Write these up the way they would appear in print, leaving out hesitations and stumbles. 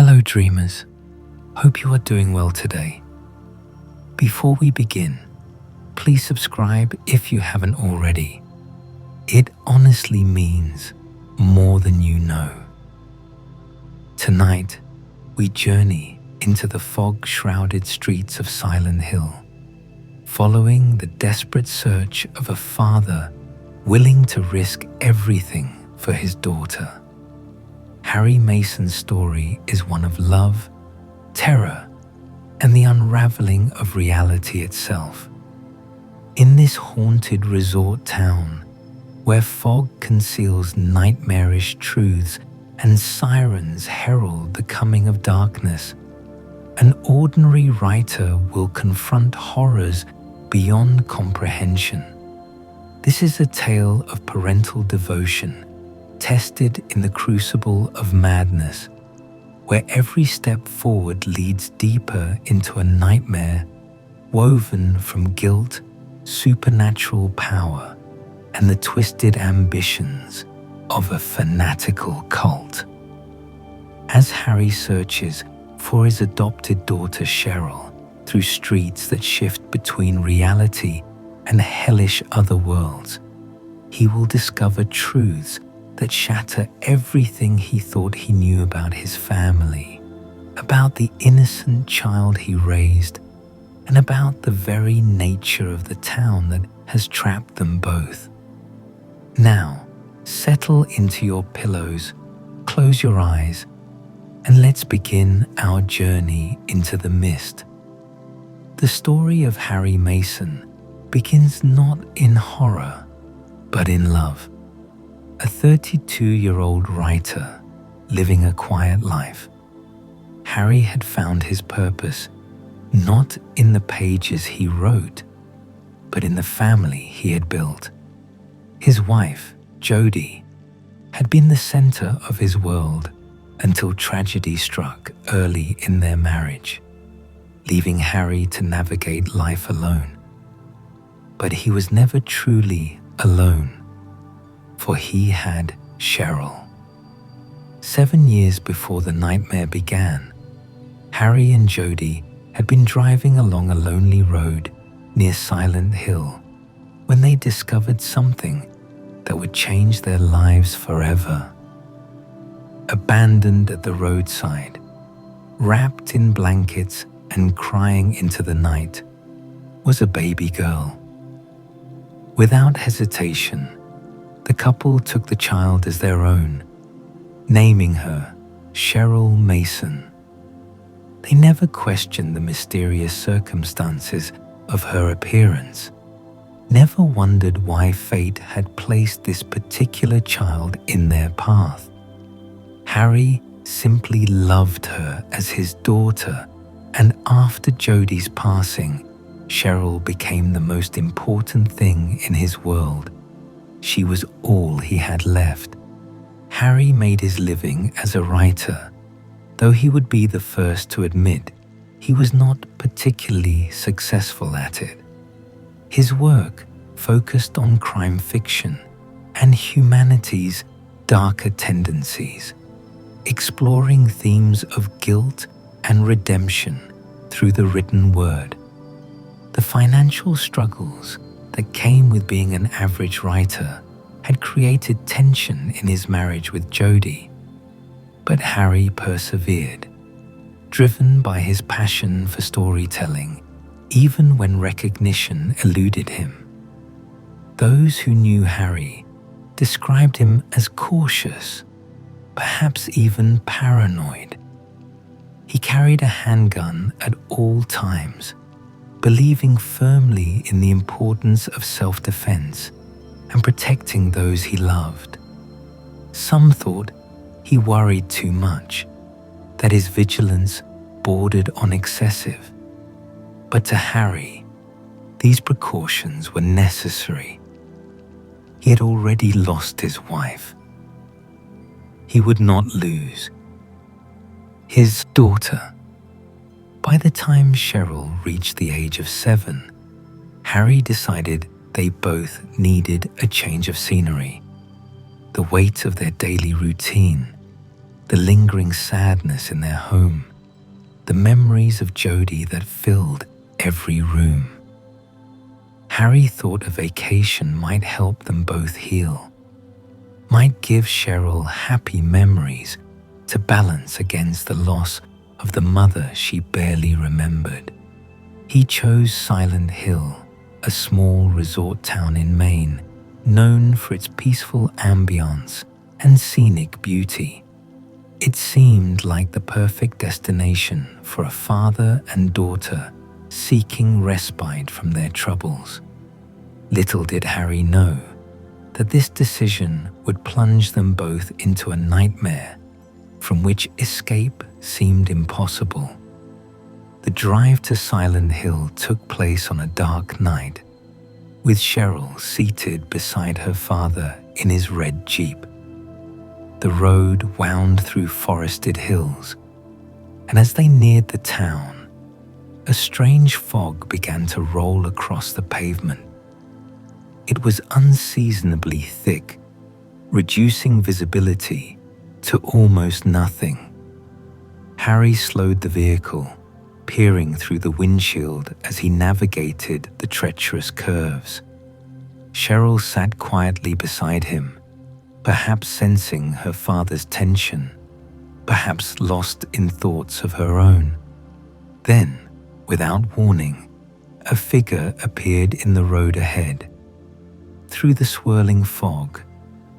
Hello dreamers, hope you are doing well today. Before we begin, please subscribe if you haven't already. It honestly means more than you know. Tonight, we journey into the fog-shrouded streets of Silent Hill, following the desperate search of a father willing to risk everything for his daughter. Harry Mason's story is one of love, terror, and the unraveling of reality itself. In this haunted resort town, where fog conceals nightmarish truths and sirens herald the coming of darkness, an ordinary writer will confront horrors beyond comprehension. This is a tale of parental devotion, tested in the crucible of madness, where every step forward leads deeper into a nightmare woven from guilt, supernatural power, and the twisted ambitions of a fanatical cult. As Harry searches for his adopted daughter Cheryl through streets that shift between reality and hellish otherworlds, he will discover truths that shatter everything he thought he knew about his family, about the innocent child he raised, and about the very nature of the town that has trapped them both. Now, settle into your pillows, close your eyes, and let's begin our journey into the mist. The story of Harry Mason begins not in horror, but in love. A 32-year-old writer living a quiet life, Harry had found his purpose not in the pages he wrote, but in the family he had built. His wife, Jodie, had been the center of his world until tragedy struck early in their marriage, leaving Harry to navigate life alone. But he was never truly alone, for he had Cheryl. 7 years before the nightmare began, Harry and Jodie had been driving along a lonely road near Silent Hill when they discovered something that would change their lives forever. Abandoned at the roadside, wrapped in blankets and crying into the night, was a baby girl. Without hesitation, the couple took the child as their own, naming her Cheryl Mason. They never questioned the mysterious circumstances of her appearance, never wondered why fate had placed this particular child in their path. Harry simply loved her as his daughter, and after Jodie's passing, Cheryl became the most important thing in his world. She was all he had left. Harry made his living as a writer, though he would be the first to admit he was not particularly successful at it. His work focused on crime fiction and humanity's darker tendencies, exploring themes of guilt and redemption through the written word. The financial struggles that came with being an average writer had created tension in his marriage with Jodie. But Harry persevered, driven by his passion for storytelling, even when recognition eluded him. Those who knew Harry described him as cautious, perhaps even paranoid. He carried a handgun at all times, believing firmly in the importance of self-defense and protecting those he loved. Some thought he worried too much, that his vigilance bordered on excessive. But to Harry, these precautions were necessary. He had already lost his wife. He would not lose his daughter. By the time Cheryl reached the age of 7, Harry decided they both needed a change of scenery. The weight of their daily routine the lingering sadness in their home, the memories of Jody that filled every room. Harry thought a vacation might help them both heal, might give Cheryl happy memories to balance against the loss of the mother she barely remembered. He chose Silent Hill, a small resort town in Maine, known for its peaceful ambience and scenic beauty. It seemed like the perfect destination for a father and daughter seeking respite from their troubles. Little did Harry know that this decision would plunge them both into a nightmare from which escape seemed impossible. The drive to Silent Hill took place on a dark night, with Cheryl seated beside her father in his red Jeep. The road wound through forested hills, and as they neared the town, a strange fog began to roll across the pavement. It was unseasonably thick, reducing visibility to almost nothing. Harry slowed the vehicle, peering through the windshield as he navigated the treacherous curves. Cheryl sat quietly beside him, perhaps sensing her father's tension, perhaps lost in thoughts of her own. Then, without warning, a figure appeared in the road ahead. Through the swirling fog,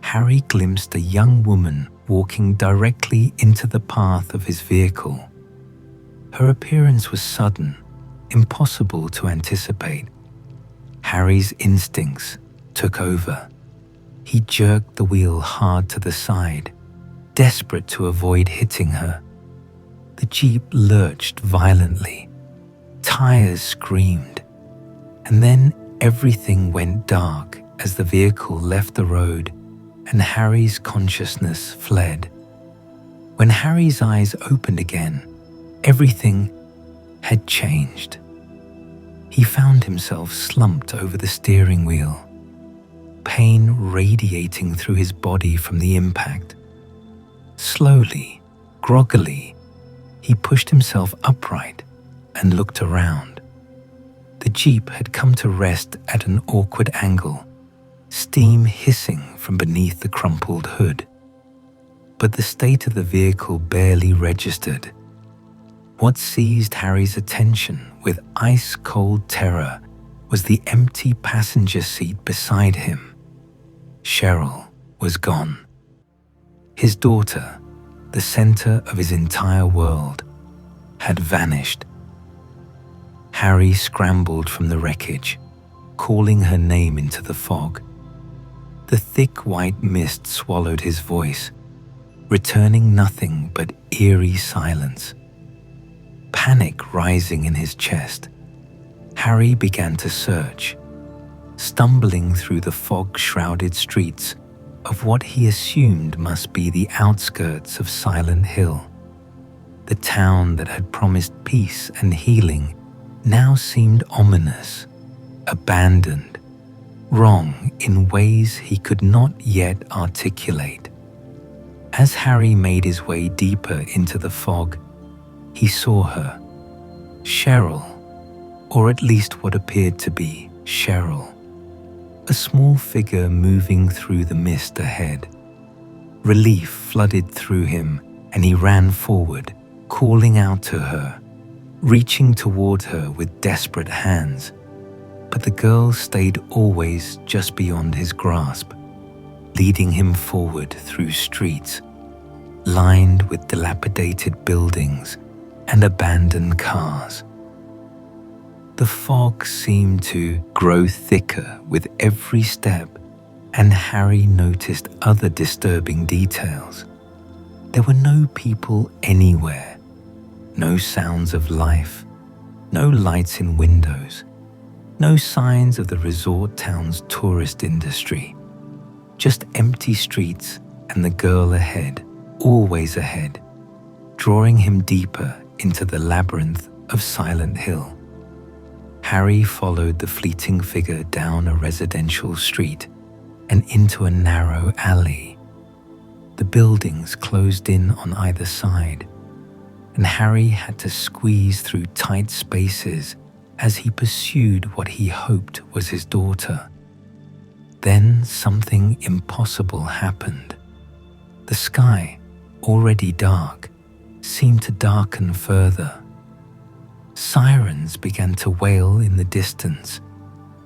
Harry glimpsed a young woman walking directly into the path of his vehicle. Her appearance was sudden, impossible to anticipate. Harry's instincts took over. He jerked the wheel hard to the side, desperate to avoid hitting her. The Jeep lurched violently. Tires screamed. And then everything went dark as the vehicle left the road and Harry's consciousness fled. When Harry's eyes opened again, everything had changed. He found himself slumped over the steering wheel, pain radiating through his body from the impact. Slowly, groggily, he pushed himself upright and looked around. The Jeep had come to rest at an awkward angle, steam hissing from beneath the crumpled hood. But the state of the vehicle barely registered. What seized Harry's attention with ice-cold terror was the empty passenger seat beside him. Cheryl was gone. His daughter, the center of his entire world, had vanished. Harry scrambled from the wreckage, calling her name into the fog. The thick white mist swallowed his voice, returning nothing but eerie silence. Panic rising in his chest, Harry began to search, stumbling through the fog-shrouded streets of what he assumed must be the outskirts of Silent Hill. The town that had promised peace and healing now seemed ominous, abandoned, wrong in ways he could not yet articulate. As Harry made his way deeper into the fog, he saw her, Cheryl, or at least what appeared to be Cheryl, a small figure moving through the mist ahead. Relief flooded through him, and he ran forward, calling out to her, reaching toward her with desperate hands. But the girl stayed always just beyond his grasp, leading him forward through streets lined with dilapidated buildings and abandoned cars. The fog seemed to grow thicker with every step, and Harry noticed other disturbing details. There were no people anywhere, no sounds of life, no lights in windows, no signs of the resort town's tourist industry. Just empty streets and the girl ahead, always ahead, drawing him deeper into the labyrinth of Silent Hill. Harry followed the fleeting figure down a residential street and into a narrow alley. The buildings closed in on either side, and Harry had to squeeze through tight spaces as he pursued what he hoped was his daughter. Then something impossible happened. The sky, already dark, seemed to darken further. Sirens began to wail in the distance,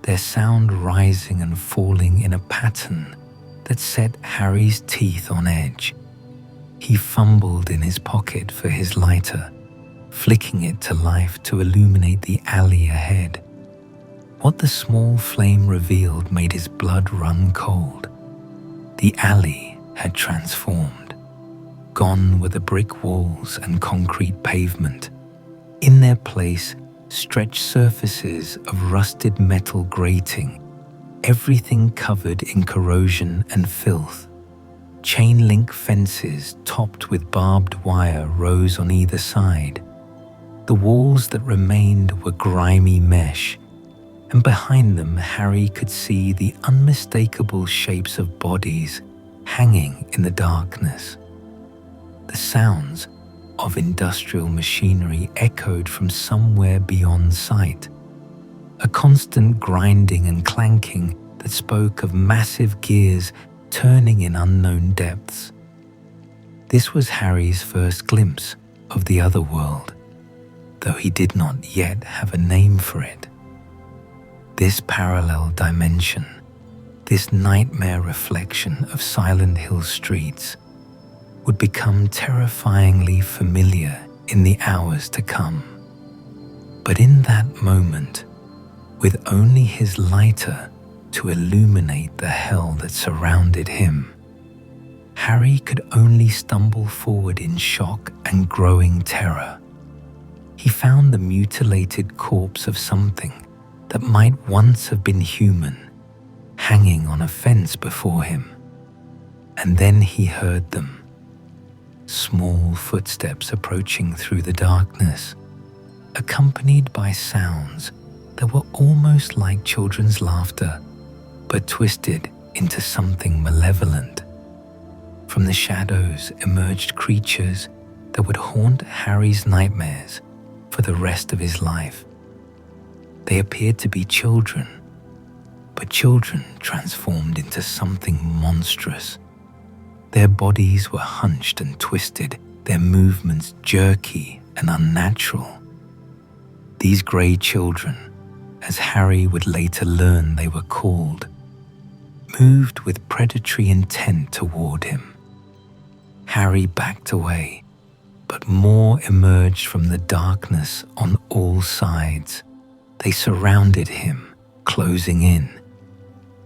their sound rising and falling in a pattern that set Harry's teeth on edge. He fumbled in his pocket for his lighter, flicking it to life to illuminate the alley ahead. What the small flame revealed made his blood run cold. The alley had transformed. Gone were the brick walls and concrete pavement. In their place, stretched surfaces of rusted metal grating, everything covered in corrosion and filth. Chain link fences topped with barbed wire rose on either side. The walls that remained were grimy mesh, and behind them Harry could see the unmistakable shapes of bodies hanging in the darkness. The sounds of industrial machinery echoed from somewhere beyond sight, a constant grinding and clanking that spoke of massive gears turning in unknown depths. This was Harry's first glimpse of the Otherworld, though he did not yet have a name for it. This parallel dimension, this nightmare reflection of Silent Hill streets, would become terrifyingly familiar in the hours to come. But in that moment, with only his lighter to illuminate the hell that surrounded him, Harry could only stumble forward in shock and growing terror. He found the mutilated corpse of something that might once have been human, hanging on a fence before him. And then he heard them. Small footsteps approaching through the darkness, accompanied by sounds that were almost like children's laughter, but twisted into something malevolent. From the shadows emerged creatures that would haunt Harry's nightmares for the rest of his life. They appeared to be children, but children transformed into something monstrous. Their bodies were hunched and twisted, their movements jerky and unnatural. These grey children, as Harry would later learn they were called, moved with predatory intent toward him. Harry backed away, but more emerged from the darkness on all sides. They surrounded him, closing in.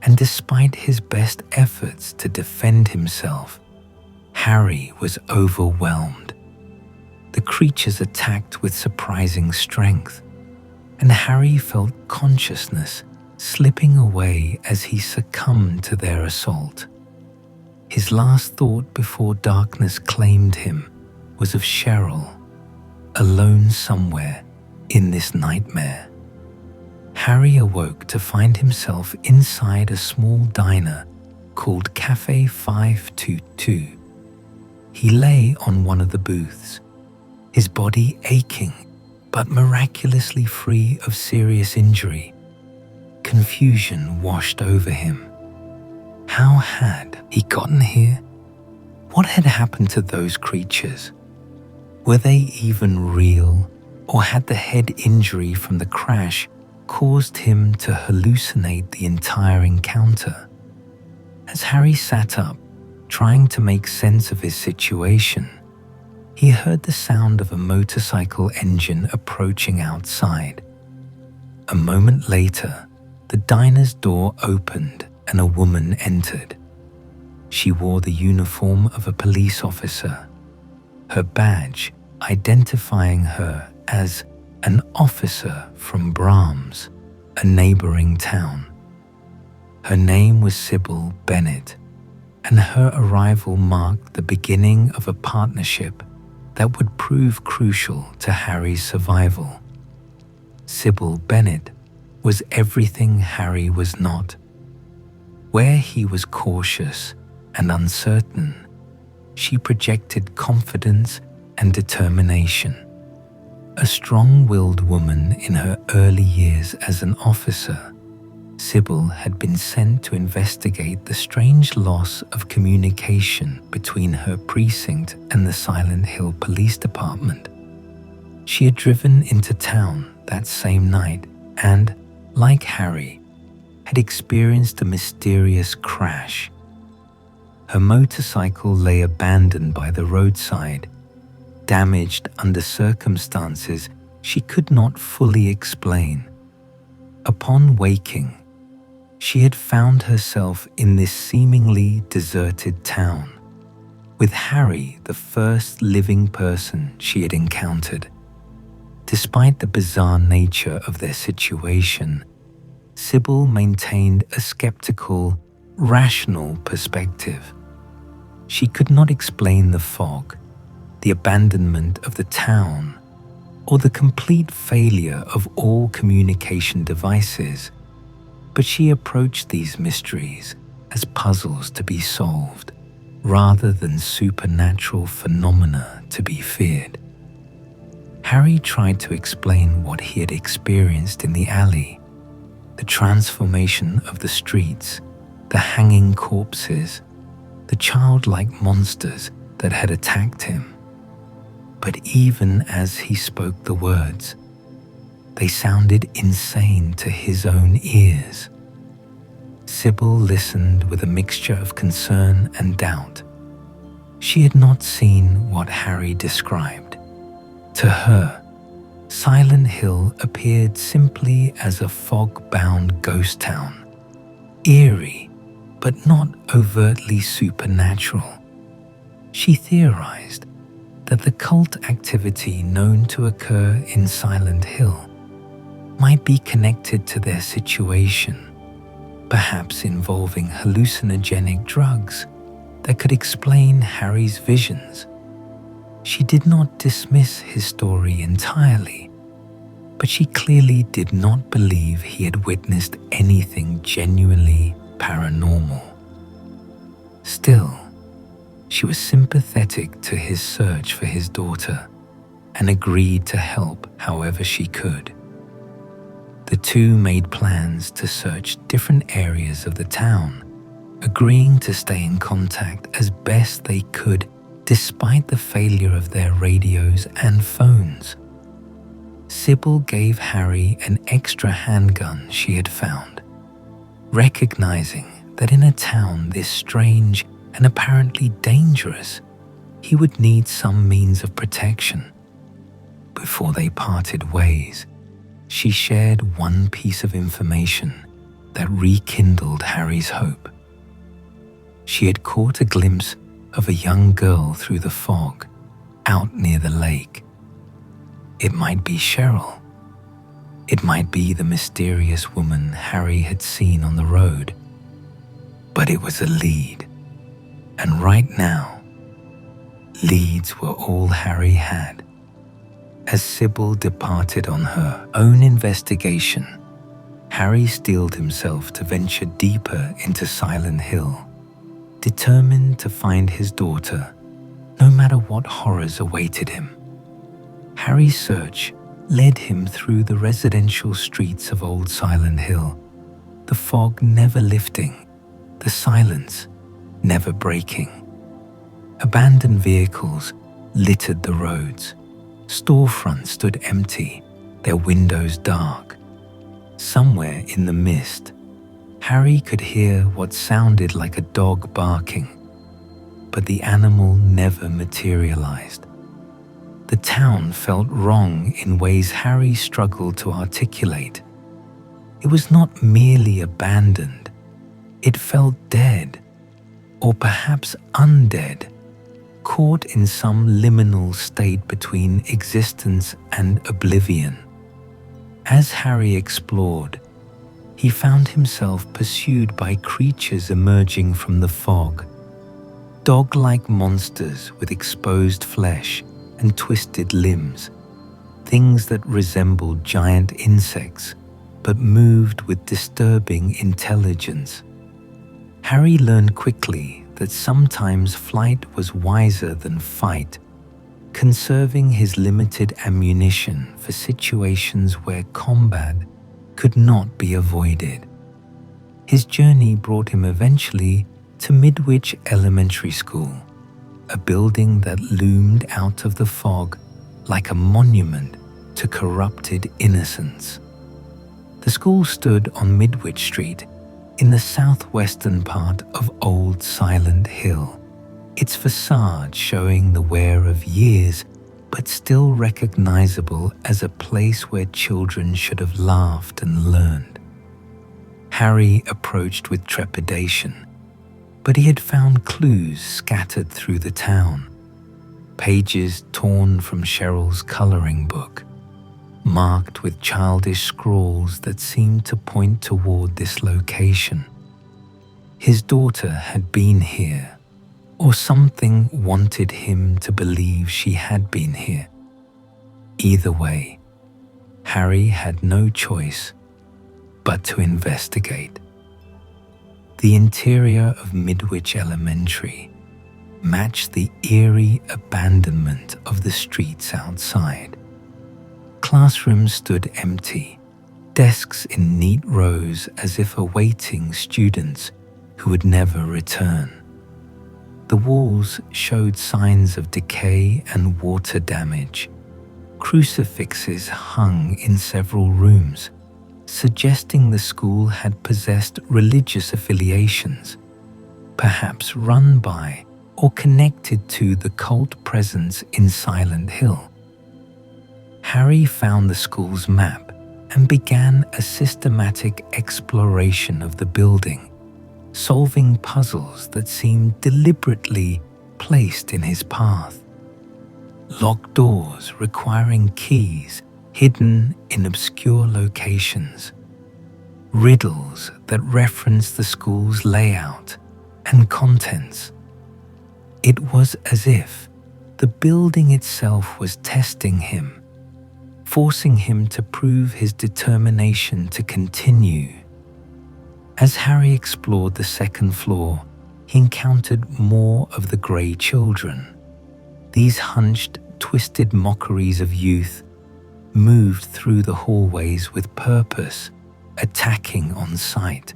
And despite his best efforts to defend himself, Harry was overwhelmed. The creatures attacked with surprising strength, and Harry felt consciousness slipping away as he succumbed to their assault. His last thought before darkness claimed him was of Cheryl, alone somewhere in this nightmare. Harry awoke to find himself inside a small diner called Cafe 522. He lay on one of the booths, his body aching but miraculously free of serious injury. Confusion washed over him. How had he gotten here? What had happened to those creatures? Were they even real, or had the head injury from the crash caused him to hallucinate the entire encounter? As Harry sat up, trying to make sense of his situation, he heard the sound of a motorcycle engine approaching outside. A moment later, the diner's door opened and a woman entered. She wore the uniform of a police officer, her badge identifying her as an officer from Brahms, a neighboring town. Her name was Cybil Bennett, and her arrival marked the beginning of a partnership that would prove crucial to Harry's survival. Cybil Bennett was everything Harry was not. Where he was cautious and uncertain, she projected confidence and determination. A strong-willed woman in her early years as an officer, Cybil had been sent to investigate the strange loss of communication between her precinct and the Silent Hill Police Department. She had driven into town that same night and, like Harry, had experienced a mysterious crash. Her motorcycle lay abandoned by the roadside, damaged under circumstances she could not fully explain. Upon waking, she had found herself in this seemingly deserted town, with Harry the first living person she had encountered. Despite the bizarre nature of their situation, Cybil maintained a skeptical, rational perspective. She could not explain the fog, the abandonment of the town, or the complete failure of all communication devices, but she approached these mysteries as puzzles to be solved, rather than supernatural phenomena to be feared. Harry tried to explain what he had experienced in the alley, the transformation of the streets, the hanging corpses, the childlike monsters that had attacked him. But even as he spoke the words, they sounded insane to his own ears. Cybil listened with a mixture of concern and doubt. She had not seen what Harry described. To her, Silent Hill appeared simply as a fog-bound ghost town, eerie but not overtly supernatural. She theorized that the cult activity known to occur in Silent Hill might be connected to their situation, perhaps involving hallucinogenic drugs that could explain Harry's visions. She did not dismiss his story entirely, but she clearly did not believe he had witnessed anything genuinely paranormal. Still, she was sympathetic to his search for his daughter and agreed to help however she could. The two made plans to search different areas of the town, agreeing to stay in contact as best they could despite the failure of their radios and phones. Cybil gave Harry an extra handgun she had found, recognizing that in a town this strange and apparently dangerous, he would need some means of protection. Before they parted ways, she shared one piece of information that rekindled Harry's hope. She had caught a glimpse of a young girl through the fog out near the lake. It might be Cheryl. It might be the mysterious woman Harry had seen on the road. But it was a lead. And right now, leads were all Harry had. As Cybil departed on her own investigation, Harry steeled himself to venture deeper into Silent Hill, determined to find his daughter, no matter what horrors awaited him. Harry's search led him through the residential streets of Old Silent Hill, the fog never lifting, the silence never breaking. Abandoned vehicles littered the roads. Storefronts stood empty, their windows dark. Somewhere in the mist, Harry could hear what sounded like a dog barking, but the animal never materialized. The town felt wrong in ways Harry struggled to articulate. It was not merely abandoned, it felt dead, or perhaps undead, caught in some liminal state between existence and oblivion. As Harry explored, he found himself pursued by creatures emerging from the fog, dog-like monsters with exposed flesh and twisted limbs, things that resembled giant insects but moved with disturbing intelligence. Harry learned quickly that sometimes flight was wiser than fight, conserving his limited ammunition for situations where combat could not be avoided. His journey brought him eventually to Midwich Elementary School, a building that loomed out of the fog like a monument to corrupted innocence. The school stood on Midwich Street in the southwestern part of Old Silent Hill, its facade showing the wear of years but still recognizable as a place where children should have laughed and learned. Harry approached with trepidation, but he had found clues scattered through the town, pages torn from Cheryl's coloring book, marked with childish scrawls that seemed to point toward this location. His daughter had been here, or something wanted him to believe she had been here. Either way, Harry had no choice but to investigate. The interior of Midwich Elementary matched the eerie abandonment of the streets outside. Classrooms stood empty, desks in neat rows as if awaiting students who would never return. The walls showed signs of decay and water damage. Crucifixes hung in several rooms, suggesting the school had possessed religious affiliations, perhaps run by or connected to the cult presence in Silent Hill. Harry found the school's map and began a systematic exploration of the building, solving puzzles that seemed deliberately placed in his path. Locked doors requiring keys hidden in obscure locations, riddles that referenced the school's layout and contents. It was as if the building itself was testing him, forcing him to prove his determination to continue. As Harry explored the second floor, he encountered more of the grey children. These hunched, twisted mockeries of youth moved through the hallways with purpose, attacking on sight.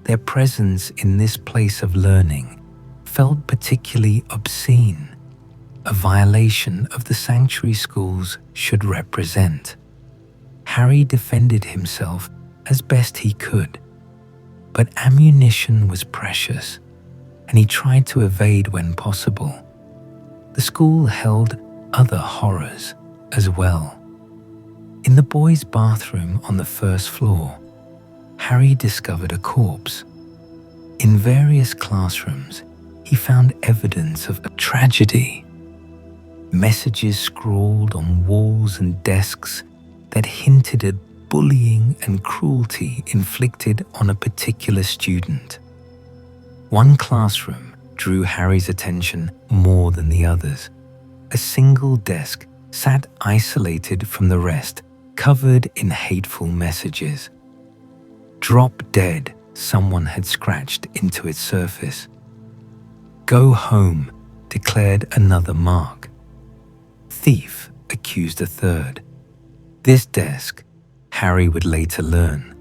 Their presence in this place of learning felt particularly obscene, a violation of the sanctuary schools should represent. Harry defended himself as best he could, but ammunition was precious, and he tried to evade when possible. The school held other horrors as well. In the boys' bathroom on the first floor, Harry discovered a corpse. In various classrooms, he found evidence of a tragedy. Messages scrawled on walls and desks that hinted at bullying and cruelty inflicted on a particular student. One classroom drew Harry's attention more than the others. A single desk sat isolated from the rest, covered in hateful messages. Drop dead, someone had scratched into its surface. Go home, declared another mark. Thief, accused a third. This desk, Harry would later learn,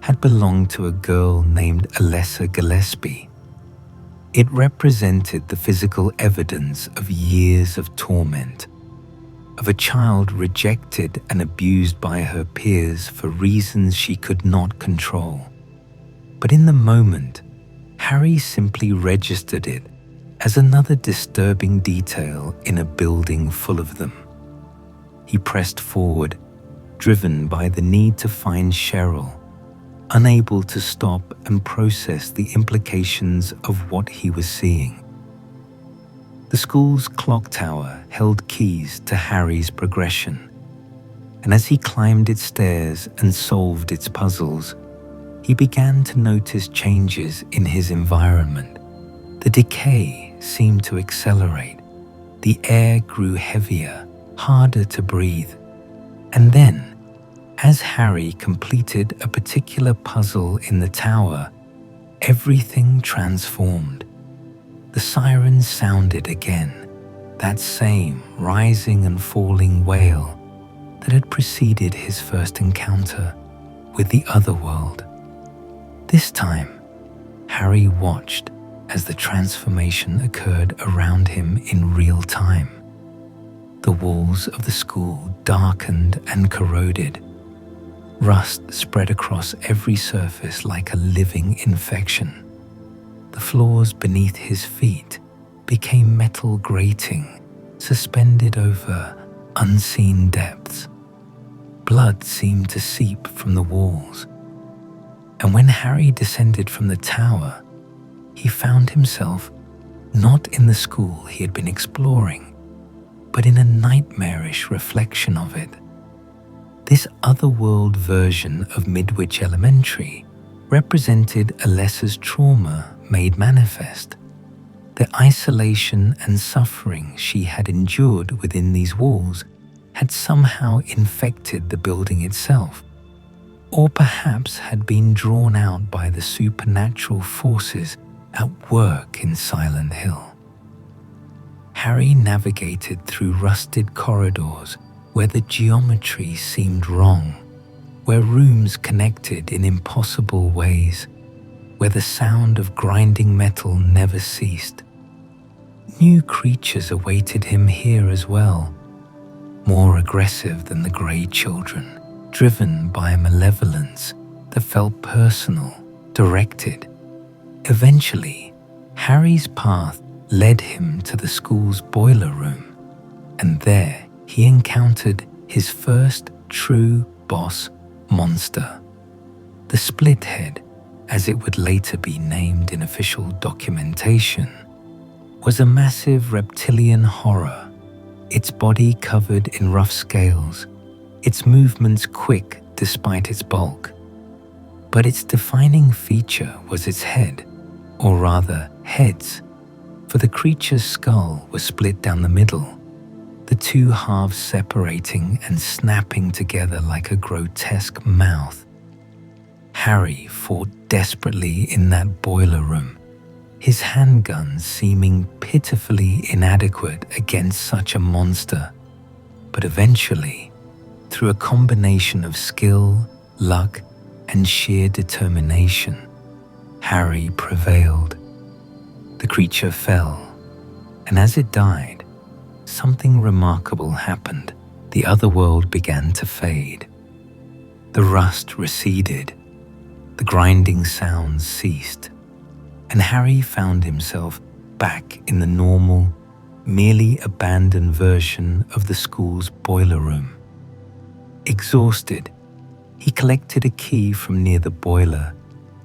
had belonged to a girl named Alessa Gillespie. It represented the physical evidence of years of torment, of a child rejected and abused by her peers for reasons she could not control. But in the moment, Harry simply registered it as another disturbing detail in a building full of them. He pressed forward, driven by the need to find Cheryl, unable to stop and process the implications of what he was seeing. The school's clock tower held keys to Harry's progression, and as he climbed its stairs and solved its puzzles, he began to notice changes in his environment. The decay seemed to accelerate. The air grew heavier, harder to breathe. And then, as Harry completed a particular puzzle in the tower, everything transformed. The sirens sounded again, that same rising and falling wail that had preceded his first encounter with the Otherworld. This time, Harry watched as the transformation occurred around him in real time. The walls of the school darkened and corroded. Rust spread across every surface like a living infection. The floors beneath his feet became metal grating, suspended over unseen depths. Blood seemed to seep from the walls. And when Harry descended from the tower, he found himself not in the school he had been exploring, but in a nightmarish reflection of it. This otherworld version of Midwich Elementary represented Alessa's trauma made manifest. The isolation and suffering she had endured within these walls had somehow infected the building itself, or perhaps had been drawn out by the supernatural forces at work in Silent Hill. Harry navigated through rusted corridors where the geometry seemed wrong, where rooms connected in impossible ways, where the sound of grinding metal never ceased. New creatures awaited him here as well, more aggressive than the Grey Children, driven by a malevolence that felt personal, directed. Eventually, Harry's path led him to the school's boiler room, and there he encountered his first true boss monster. The Split Head, as it would later be named in official documentation, was a massive reptilian horror, its body covered in rough scales, its movements quick despite its bulk. But its defining feature was its head, or rather heads, for the creature's skull was split down the middle, the two halves separating and snapping together like a grotesque mouth. Harry fought desperately in that boiler room, his handguns seeming pitifully inadequate against such a monster. But eventually, through a combination of skill, luck, and sheer determination, Harry prevailed. The creature fell, and as it died, something remarkable happened. The Otherworld began to fade. The rust receded, the grinding sounds ceased, and Harry found himself back in the normal, merely abandoned version of the school's boiler room. Exhausted, he collected a key from near the boiler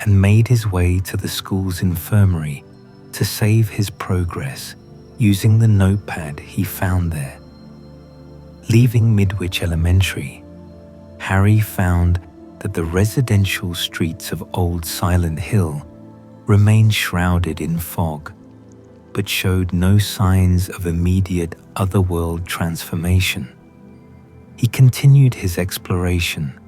and made his way to the school's infirmary to save his progress using the notepad he found there. Leaving Midwich Elementary, Harry found that the residential streets of Old Silent Hill remained shrouded in fog, but showed no signs of immediate otherworld transformation. He continued his exploration,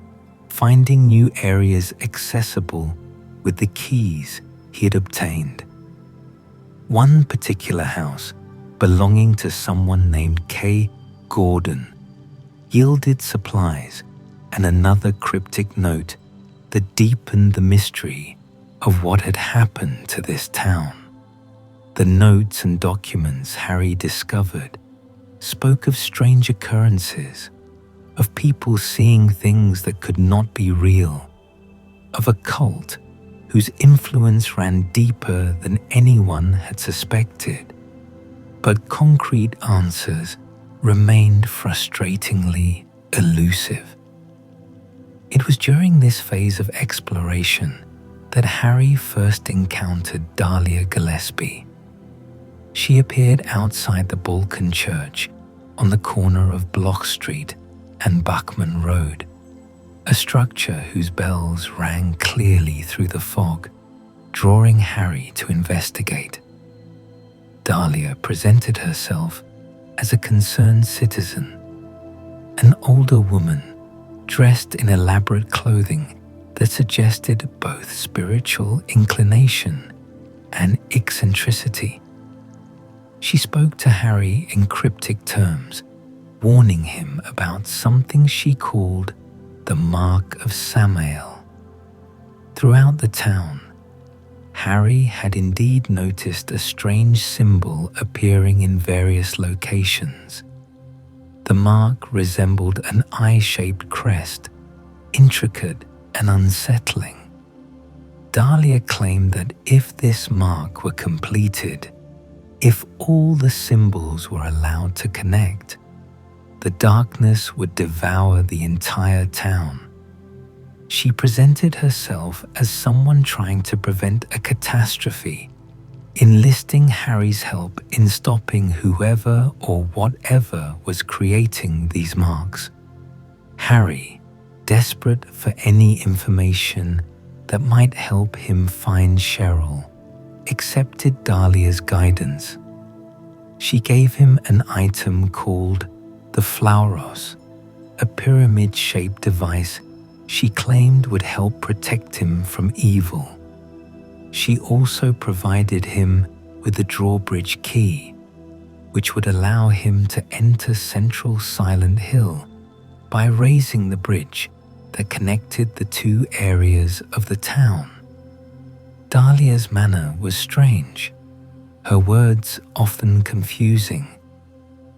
finding new areas accessible with the keys he had obtained. One particular house, belonging to someone named K. Gordon, yielded supplies and another cryptic note that deepened the mystery of what had happened to this town. The notes and documents Harry discovered spoke of strange occurrences, of people seeing things that could not be real, of a cult whose influence ran deeper than anyone had suspected. But concrete answers remained frustratingly elusive. It was during this phase of exploration that Harry first encountered Dahlia Gillespie. She appeared outside the Balkan Church on the corner of Block Street and Buckman Road, a structure whose bells rang clearly through the fog, drawing Harry to investigate. Dahlia presented herself as a concerned citizen, an older woman dressed in elaborate clothing that suggested both spiritual inclination and eccentricity. She spoke to Harry in cryptic terms, warning him about something she called the Mark of Samael. Throughout the town, Harry had indeed noticed a strange symbol appearing in various locations. The mark resembled an eye-shaped crest, intricate and unsettling. Dahlia claimed that if this mark were completed, if all the symbols were allowed to connect, the darkness would devour the entire town. She presented herself as someone trying to prevent a catastrophe, enlisting Harry's help in stopping whoever or whatever was creating these marks. Harry, desperate for any information that might help him find Cheryl, accepted Dahlia's guidance. She gave him an item called the Flauros, a pyramid-shaped device she claimed would help protect him from evil. She also provided him with the drawbridge key, which would allow him to enter central Silent Hill by raising the bridge that connected the two areas of the town. Dahlia's manner was strange, her words often confusing,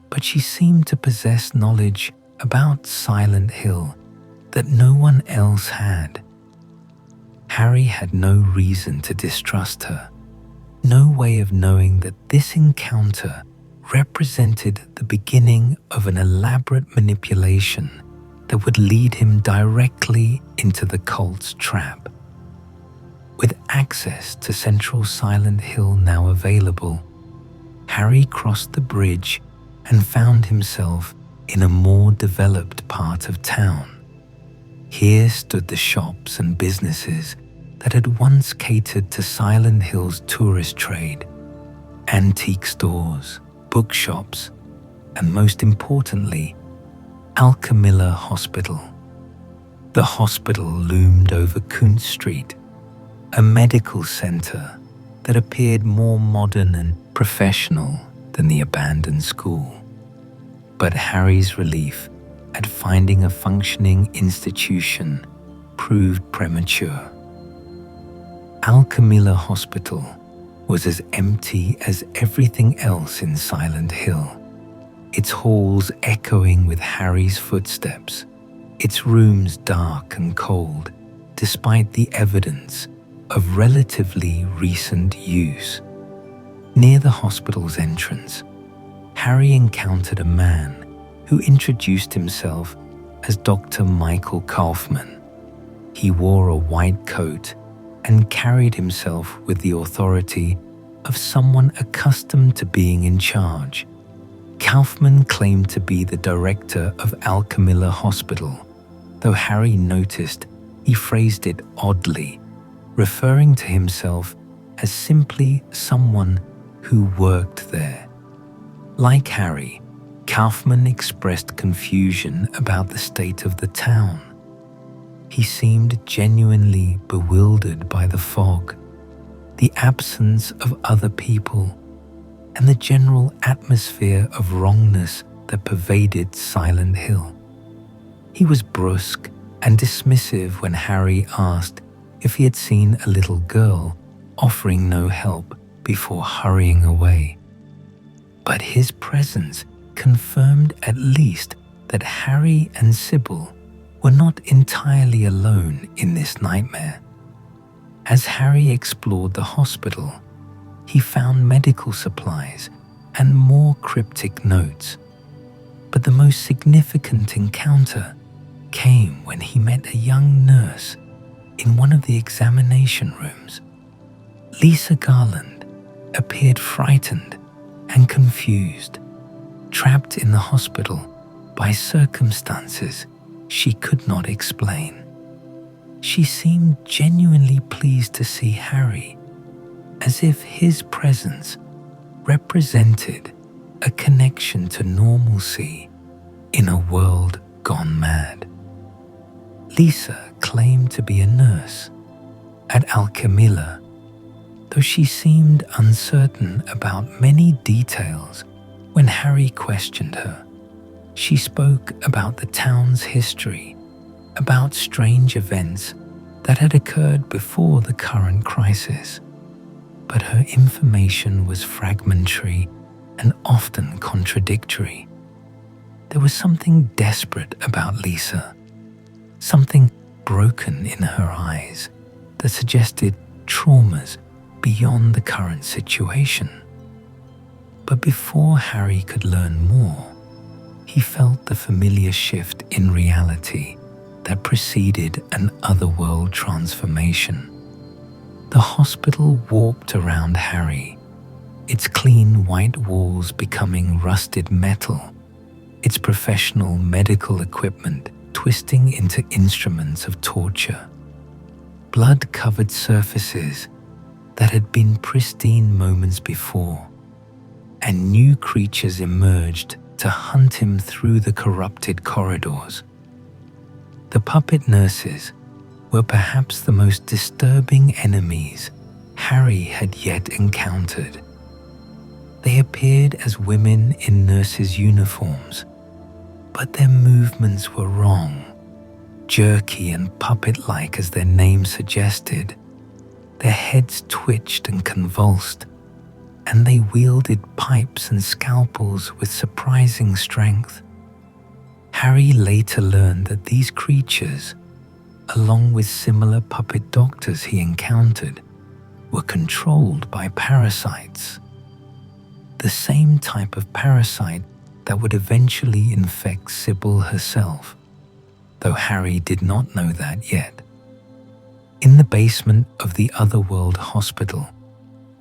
but she seemed to possess knowledge about Silent Hill that no one else had. Harry had no reason to distrust her, no way of knowing that this encounter represented the beginning of an elaborate manipulation that would lead him directly into the cult's trap. With access to Central Silent Hill now available, Harry crossed the bridge and found himself in a more developed part of town. Here stood the shops and businesses that had once catered to Silent Hill's tourist trade: antique stores, bookshops, and most importantly, Alchemilla Hospital. The hospital loomed over Kuntz Street, a medical center that appeared more modern and professional than the abandoned school. But Harry's relief at finding a functioning institution proved premature. Alchemilla Hospital was as empty as everything else in Silent Hill, its halls echoing with Harry's footsteps, its rooms dark and cold despite the evidence of relatively recent use. Near the hospital's entrance, Harry encountered a man who introduced himself as Dr. Michael Kaufman. He wore a white coat and carried himself with the authority of someone accustomed to being in charge. Kaufman claimed to be the director of Alchemilla Hospital, though Harry noticed he phrased it oddly, referring to himself as simply someone who worked there. Like Harry, Kaufman expressed confusion about the state of the town. He seemed genuinely bewildered by the fog, the absence of other people, and the general atmosphere of wrongness that pervaded Silent Hill. He was brusque and dismissive when Harry asked if he had seen a little girl, offering no help before hurrying away. But his presence confirmed at least that Harry and Cybil were not entirely alone in this nightmare. As Harry explored the hospital, he found medical supplies and more cryptic notes. But the most significant encounter came when he met a young nurse in one of the examination rooms. Lisa Garland appeared frightened and confused, trapped in the hospital by circumstances she could not explain. She seemed genuinely pleased to see Harry, as if his presence represented a connection to normalcy in a world gone mad. Lisa claimed to be a nurse at Alchemilla, though though she seemed uncertain about many details when Harry questioned her. She spoke about the town's history, about strange events that had occurred before the current crisis. But her information was fragmentary and often contradictory. There was something desperate about Lisa, something broken in her eyes that suggested traumas beyond the current situation. But before Harry could learn more, he felt the familiar shift in reality that preceded an otherworld transformation. The hospital warped around Harry, its clean white walls becoming rusted metal, its professional medical equipment twisting into instruments of torture. Blood-covered surfaces that had been pristine moments before, and new creatures emerged to hunt him through the corrupted corridors. The puppet nurses were perhaps the most disturbing enemies Harry had yet encountered. They appeared as women in nurses' uniforms, but their movements were wrong, jerky and puppet-like as their name suggested. Their heads twitched and convulsed, and they wielded pipes and scalpels with surprising strength. Harry later learned that these creatures, along with similar puppet doctors he encountered, were controlled by parasites. The same type of parasite that would eventually infect Cybil herself, though Harry did not know that yet. In the basement of the Otherworld hospital,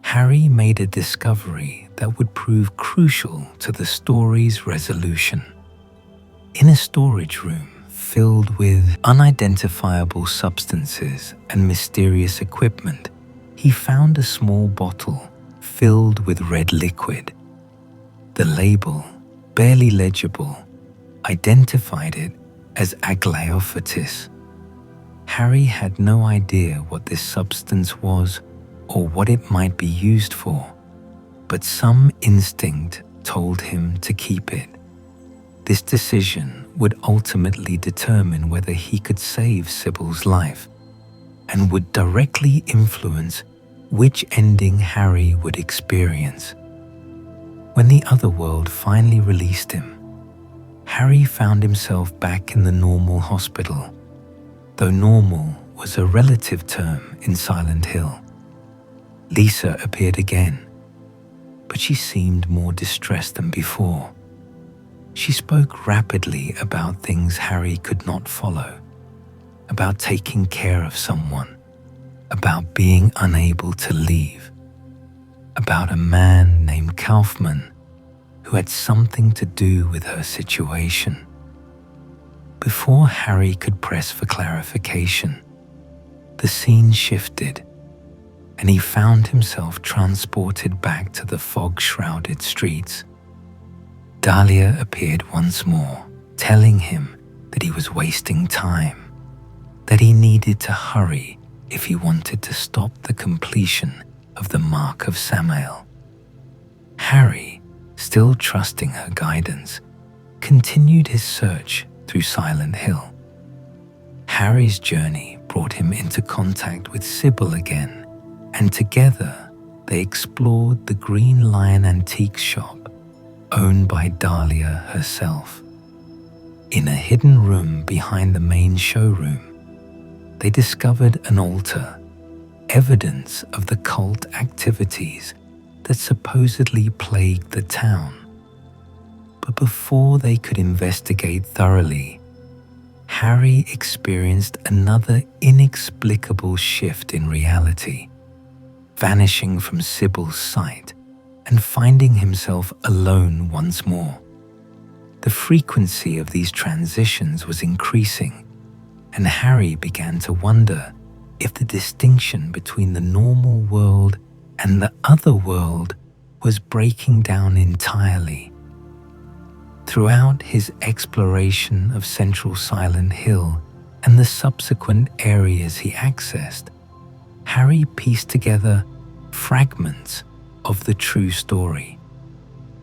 Harry made a discovery that would prove crucial to the story's resolution. In a storage room filled with unidentifiable substances and mysterious equipment, he found a small bottle filled with red liquid. The label, barely legible, identified it as aglaophytis. Harry had no idea what this substance was or what it might be used for, but some instinct told him to keep it. This decision would ultimately determine whether he could save Cybil's life and would directly influence which ending Harry would experience. When the Otherworld finally released him, Harry found himself back in the normal hospital, though normal was a relative term in Silent Hill. Lisa appeared again, but she seemed more distressed than before. She spoke rapidly about things Harry could not follow, about taking care of someone, about being unable to leave, about a man named Kaufman who had something to do with her situation. Before Harry could press for clarification, the scene shifted, and he found himself transported back to the fog-shrouded streets. Dahlia appeared once more, telling him that he was wasting time, that he needed to hurry if he wanted to stop the completion of the Mark of Samael. Harry, still trusting her guidance, continued his search through Silent Hill. Harry's journey brought him into contact with Cybil again, and together they explored the Green Lion Antique Shop, owned by Dahlia herself. In a hidden room behind the main showroom, they discovered an altar, evidence of the cult activities that supposedly plagued the town. But before they could investigate thoroughly, Harry experienced another inexplicable shift in reality, vanishing from Cybil's sight and finding himself alone once more. The frequency of these transitions was increasing, and Harry began to wonder if the distinction between the normal world and the other world was breaking down entirely. Throughout his exploration of Central Silent Hill and the subsequent areas he accessed, Harry pieced together fragments of the true story.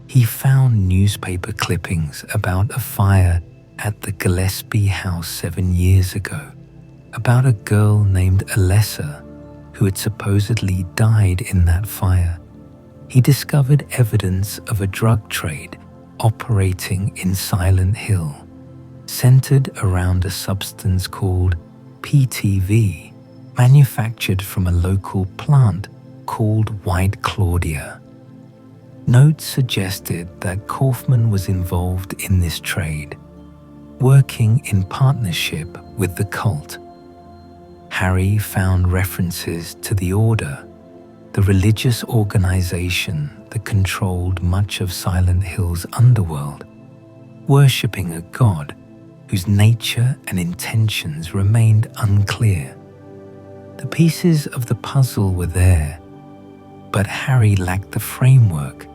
He found newspaper clippings about a fire at the Gillespie house 7 years ago, about a girl named Alessa who had supposedly died in that fire. He discovered evidence of a drug trade operating in Silent Hill, centered around a substance called PTV, manufactured from a local plant called White Claudia. Notes suggested that Kaufman was involved in this trade, working in partnership with the cult. Harry found references to the Order, the religious organization that controlled much of Silent Hill's underworld, worshipping a god whose nature and intentions remained unclear. The pieces of the puzzle were there, but Harry lacked the framework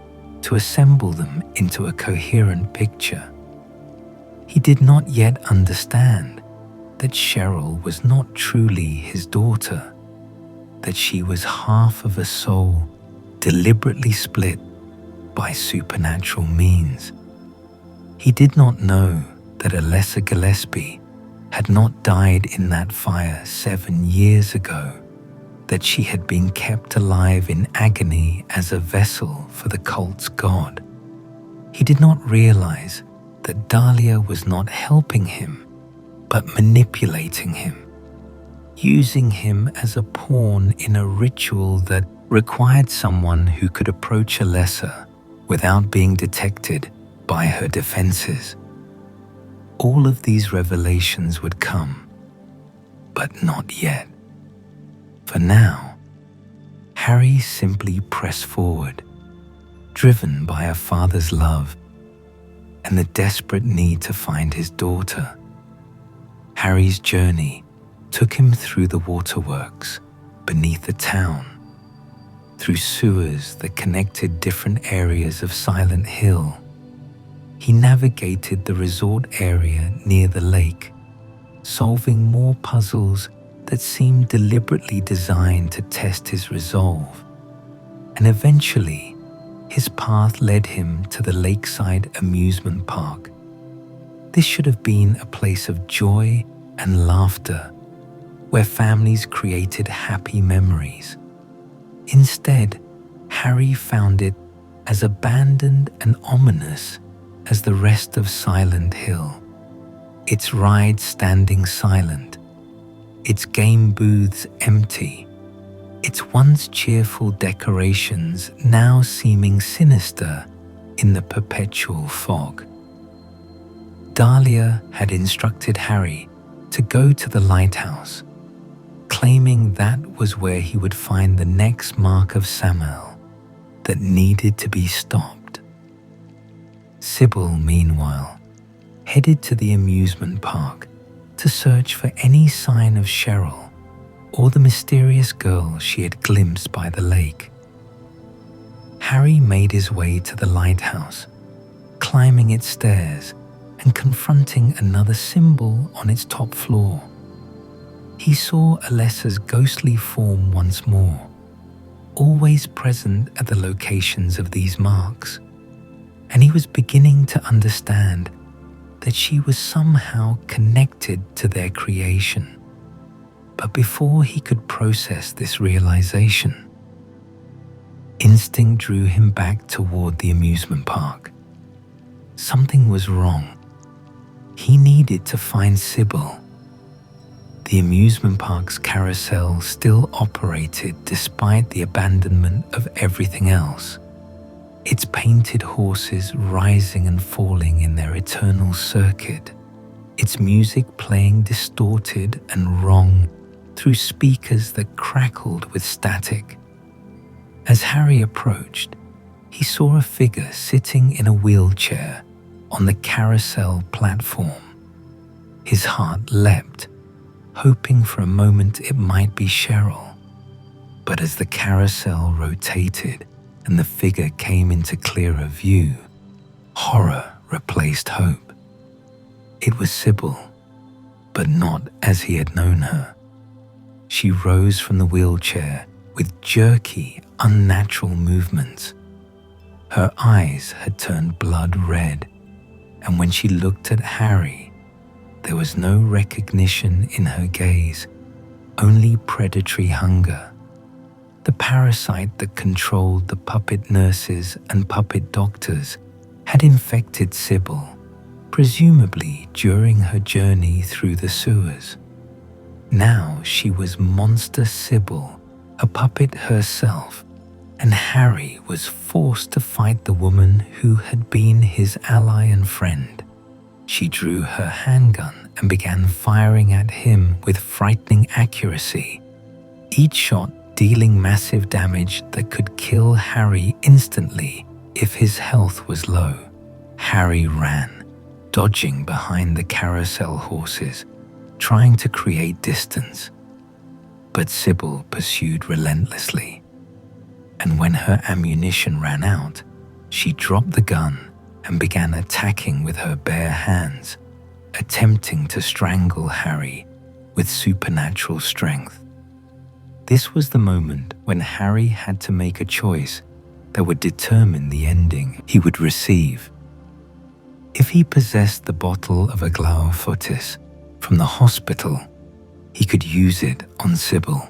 to assemble them into a coherent picture. He did not yet understand that Cheryl was not truly his daughter, that she was half of a soul deliberately split by supernatural means. He did not know that Alessa Gillespie had not died in that fire 7 years ago, that she had been kept alive in agony as a vessel for the cult's god. He did not realize that Dahlia was not helping him, but manipulating him, using him as a pawn in a ritual that required someone who could approach Alessa without being detected by her defenses. All of these revelations would come, but not yet. For now, Harry simply pressed forward, driven by a father's love and the desperate need to find his daughter. Harry's journey took him through the waterworks beneath the town, through sewers that connected different areas of Silent Hill. He navigated the resort area near the lake, solving more puzzles that seemed deliberately designed to test his resolve. And eventually, his path led him to the lakeside amusement park. This should have been a place of joy and laughter, where families created happy memories. Instead, Harry found it as abandoned and ominous as the rest of Silent Hill, its rides standing silent, its game booths empty, its once cheerful decorations now seeming sinister in the perpetual fog. Dahlia had instructed Harry to go to the lighthouse, claiming that was where he would find the next mark of Samael that needed to be stopped. Cybil, meanwhile, headed to the amusement park to search for any sign of Cheryl or the mysterious girl she had glimpsed by the lake. Harry made his way to the lighthouse, climbing its stairs and confronting another symbol on its top floor. He saw Alessa's ghostly form once more, always present at the locations of these marks, and he was beginning to understand that she was somehow connected to their creation. But before he could process this realization, instinct drew him back toward the amusement park. Something was wrong. He needed to find Cybil. The amusement park's carousel still operated despite the abandonment of everything else, its painted horses rising and falling in their eternal circuit, its music playing distorted and wrong through speakers that crackled with static. As Harry approached, he saw a figure sitting in a wheelchair on the carousel platform. His heart leapt, hoping for a moment it might be Cheryl. But as the carousel rotated and the figure came into clearer view, horror replaced hope. It was Cybil, but not as he had known her. She rose from the wheelchair with jerky, unnatural movements. Her eyes had turned blood red, and when she looked at Harry, there was no recognition in her gaze, only predatory hunger. The parasite that controlled the puppet nurses and puppet doctors had infected Cybil, presumably during her journey through the sewers. Now she was Monster Cybil, a puppet herself, and Harry was forced to fight the woman who had been his ally and friend. She drew her handgun and began firing at him with frightening accuracy, each shot dealing massive damage that could kill Harry instantly if his health was low. Harry ran, dodging behind the carousel horses, trying to create distance. But Cybil pursued relentlessly, and when her ammunition ran out, she dropped the gun and began attacking with her bare hands, attempting to strangle Harry with supernatural strength. This was the moment when Harry had to make a choice that would determine the ending he would receive. If he possessed the bottle of Aglaophotis from the hospital, he could use it on Cybil.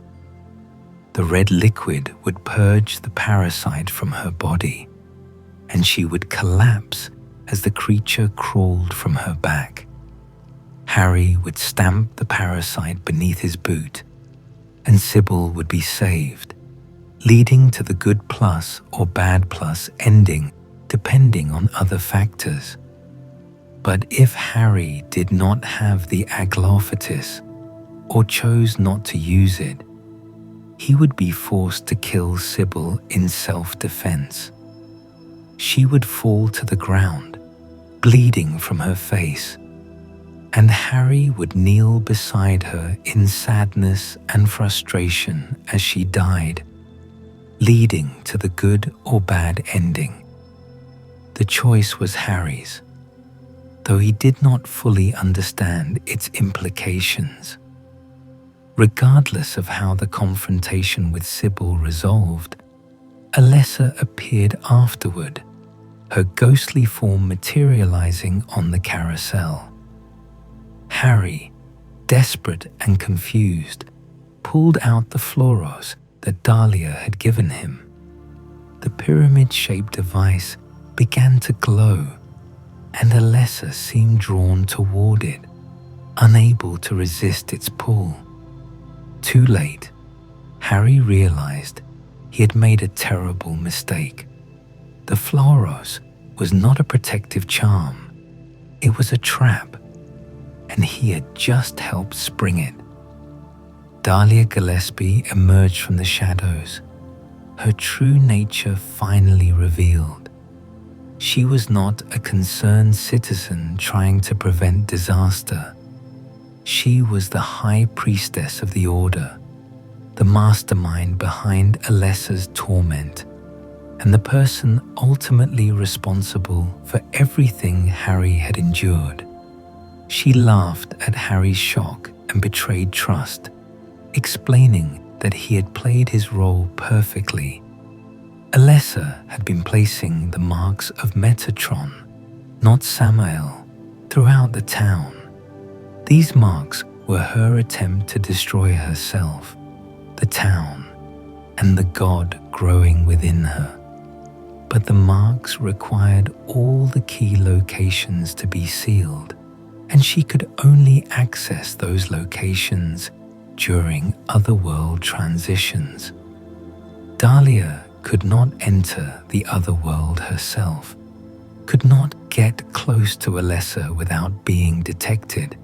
The red liquid would purge the parasite from her body, and she would collapse as the creature crawled from her back. Harry would stamp the parasite beneath his boot, and Cybil would be saved, leading to the good plus or bad plus ending depending on other factors. But if Harry did not have the Aglaophotis or chose not to use it, he would be forced to kill Cybil in self-defense. She would fall to the ground, bleeding from her face, and Harry would kneel beside her in sadness and frustration as she died, leading to the good or bad ending. The choice was Harry's, though he did not fully understand its implications. Regardless of how the confrontation with Cybil resolved, Alessa appeared afterward, her ghostly form materializing on the carousel. Harry, desperate and confused, pulled out the fluoros that Dahlia had given him. The pyramid-shaped device began to glow, and Alessa seemed drawn toward it, unable to resist its pull. Too late, Harry realized he had made a terrible mistake. The fluoros was not a protective charm. It was a trap, and he had just helped spring it. Dahlia Gillespie emerged from the shadows, her true nature finally revealed. She was not a concerned citizen trying to prevent disaster. She was the high priestess of the order, the mastermind behind Alessa's torment, and the person ultimately responsible for everything Harry had endured. She laughed at Harry's shock and betrayed trust, explaining that he had played his role perfectly. Alessa had been placing the marks of Metatron, not Samael, throughout the town. These marks were her attempt to destroy herself, the town, and the god growing within her. But the marks required all the key locations to be sealed, and she could only access those locations during Otherworld transitions. Dahlia could not enter the Otherworld herself, could not get close to Alessa without being detected.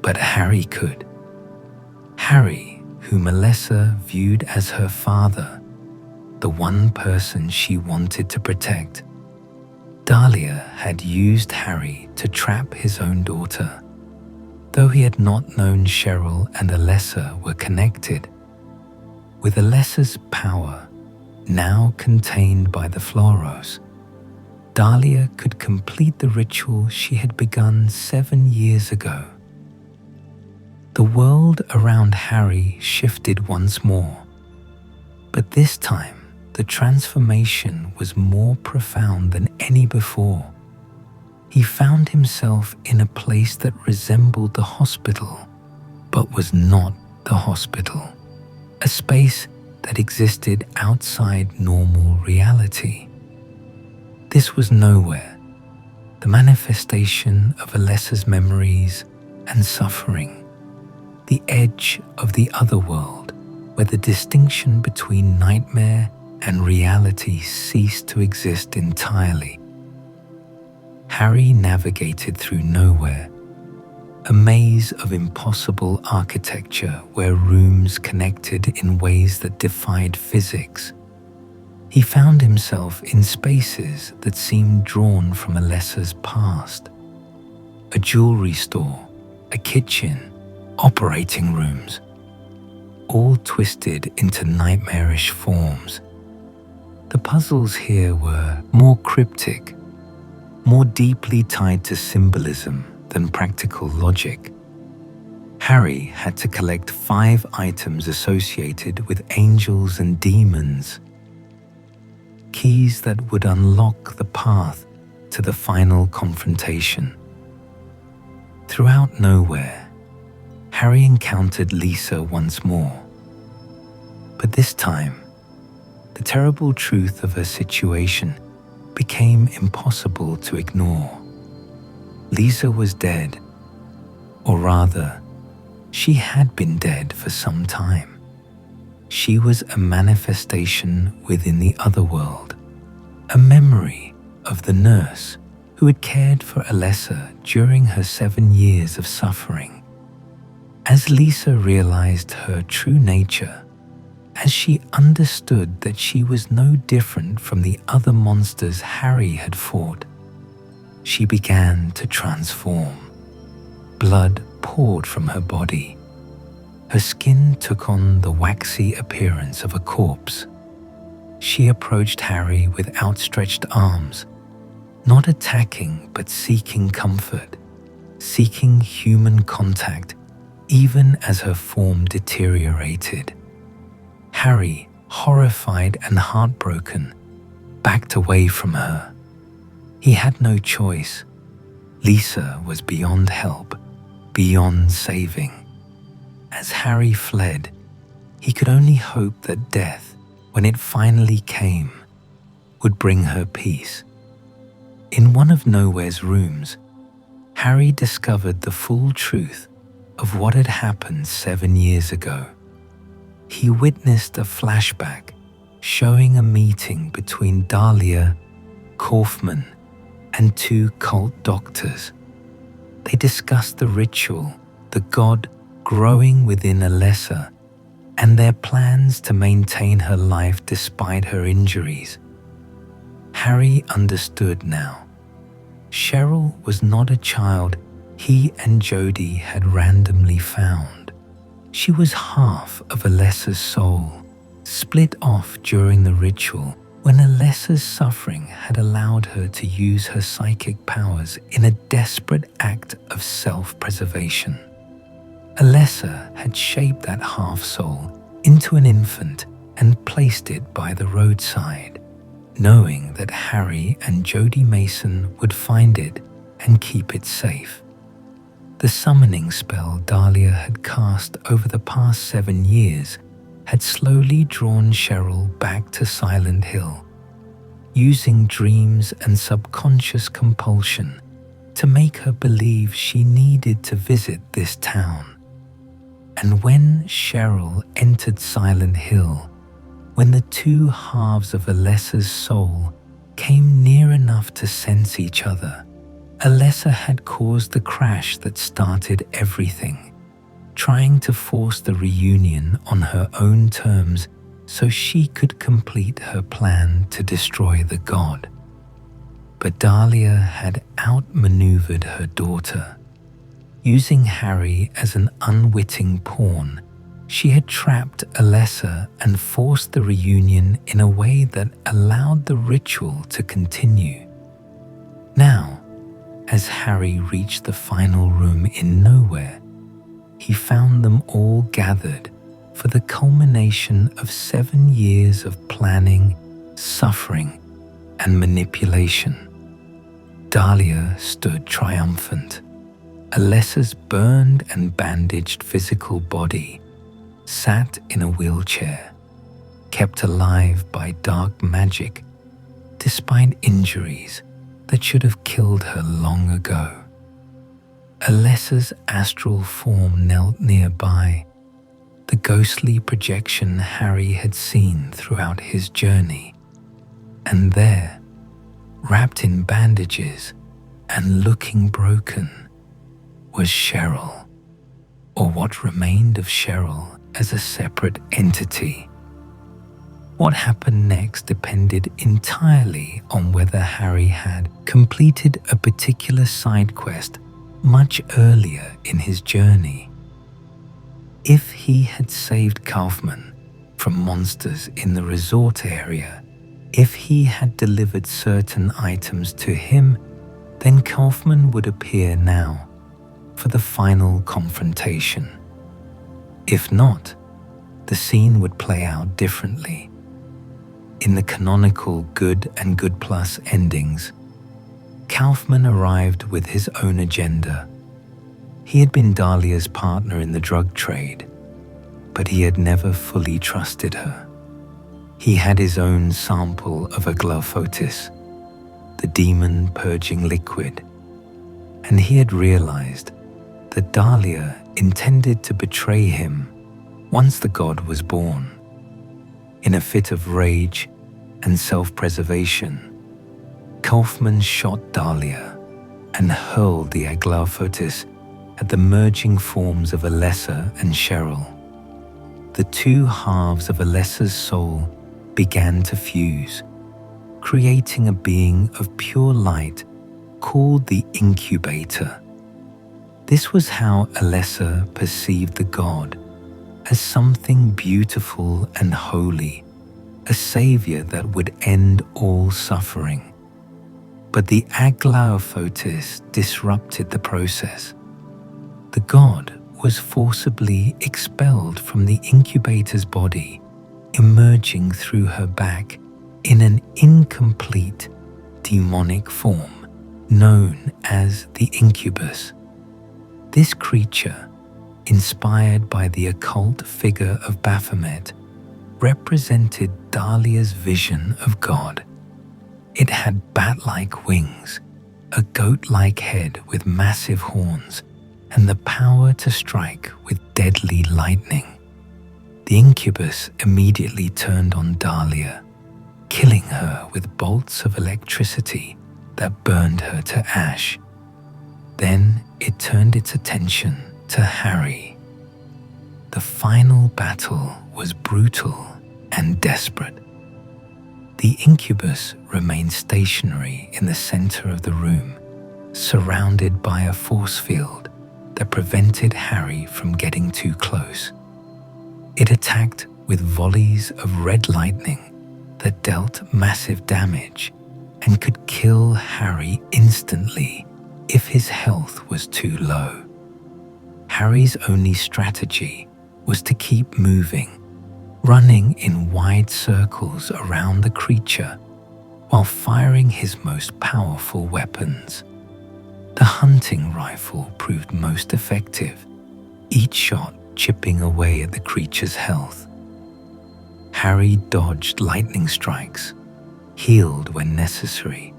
But Harry could. Harry, whom Alessa viewed as her father, the one person she wanted to protect. Dahlia had used Harry to trap his own daughter. Though he had not known Cheryl and Alessa were connected, with Alessa's power now contained by the fluoros, Dahlia could complete the ritual she had begun 7 years ago. The world around Harry shifted once more. But this time, the transformation was more profound than any before. He found himself in a place that resembled the hospital, but was not the hospital. A space that existed outside normal reality. This was nowhere, the manifestation of Alessa's memories and suffering, the edge of the otherworld, where the distinction between nightmare and reality ceased to exist entirely. Harry navigated through nowhere, a maze of impossible architecture where rooms connected in ways that defied physics. He found himself in spaces that seemed drawn from Alessa's past. A jewelry store, a kitchen, operating rooms, all twisted into nightmarish forms. The puzzles here were more cryptic, more deeply tied to symbolism than practical logic. Harry had to collect 5 items associated with angels and demons, keys that would unlock the path to the final confrontation. Throughout nowhere, Harry encountered Lisa once more. But this time, the terrible truth of her situation became impossible to ignore. Lisa was dead, or rather, she had been dead for some time. She was a manifestation within the otherworld, a memory of the nurse who had cared for Alessa during her 7 years of suffering. As Lisa realized her true nature, as she understood that she was no different from the other monsters Harry had fought, she began to transform. Blood poured from her body. Her skin took on the waxy appearance of a corpse. She approached Harry with outstretched arms, not attacking but seeking comfort, seeking human contact even as her form deteriorated. Harry, horrified and heartbroken, backed away from her. He had no choice. Lisa was beyond help, beyond saving. As Harry fled, he could only hope that death, when it finally came, would bring her peace. In one of Nowhere's rooms, Harry discovered the full truth of what had happened 7 years ago. He witnessed a flashback showing a meeting between Dahlia, Kaufman, and 2 cult doctors. They discussed the ritual, the god growing within Alessa, and their plans to maintain her life despite her injuries. Harry understood now. Cheryl was not a child he and Jody had randomly found. She was half of Alessa's soul, split off during the ritual when Alessa's suffering had allowed her to use her psychic powers in a desperate act of self-preservation. Alessa had shaped that half-soul into an infant and placed it by the roadside, knowing that Harry and Jody Mason would find it and keep it safe. The summoning spell Dahlia had cast over the past 7 years had slowly drawn Cheryl back to Silent Hill, using dreams and subconscious compulsion to make her believe she needed to visit this town. And when Cheryl entered Silent Hill, when the 2 halves of Alessa's soul came near enough to sense each other, Alessa had caused the crash that started everything, trying to force the reunion on her own terms so she could complete her plan to destroy the god. But Dahlia had outmaneuvered her daughter. Using Harry as an unwitting pawn, she had trapped Alessa and forced the reunion in a way that allowed the ritual to continue. Now, as Harry reached the final room in Nowhere, he found them all gathered for the culmination of 7 years of planning, suffering, and manipulation. Dahlia stood triumphant. Alessa's burned and bandaged physical body sat in a wheelchair, kept alive by dark magic despite injuries that should have killed her long ago. Alessa's astral form knelt nearby, the ghostly projection Harry had seen throughout his journey. And there, wrapped in bandages and looking broken, was Cheryl, or what remained of Cheryl as a separate entity. What happened next depended entirely on whether Harry had completed a particular side quest much earlier in his journey. If he had saved Kaufman from monsters in the resort area, if he had delivered certain items to him, then Kaufman would appear now for the final confrontation. If not, the scene would play out differently. In the canonical Good and Good Plus endings, Kaufman arrived with his own agenda. He had been Dahlia's partner in the drug trade, but he had never fully trusted her. He had his own sample of aglaophotis, the demon-purging liquid, and he had realized that Dahlia intended to betray him once the god was born. In a fit of rage and self-preservation, Kaufman shot Dahlia and hurled the aglaophotis at the merging forms of Alessa and Cheryl. The two halves of Alessa's soul began to fuse, creating a being of pure light called the Incubator. This was how Alessa perceived the god, as something beautiful and holy, a savior that would end all suffering. But the aglaophotis disrupted the process. The god was forcibly expelled from the incubator's body, emerging through her back in an incomplete demonic form known as the incubus. This creature, inspired by the occult figure of Baphomet, represented Dahlia's vision of God. It had bat-like wings, a goat-like head with massive horns, and the power to strike with deadly lightning. The incubus immediately turned on Dahlia, killing her with bolts of electricity that burned her to ash. Then it turned its attention to Harry. The final battle was brutal and desperate. The incubus remained stationary in the center of the room, surrounded by a force field that prevented Harry from getting too close. It attacked with volleys of red lightning that dealt massive damage and could kill Harry instantly if his health was too low. Harry's only strategy was to keep moving, running in wide circles around the creature while firing his most powerful weapons. The hunting rifle proved most effective, each shot chipping away at the creature's health. Harry dodged lightning strikes, healed when necessary,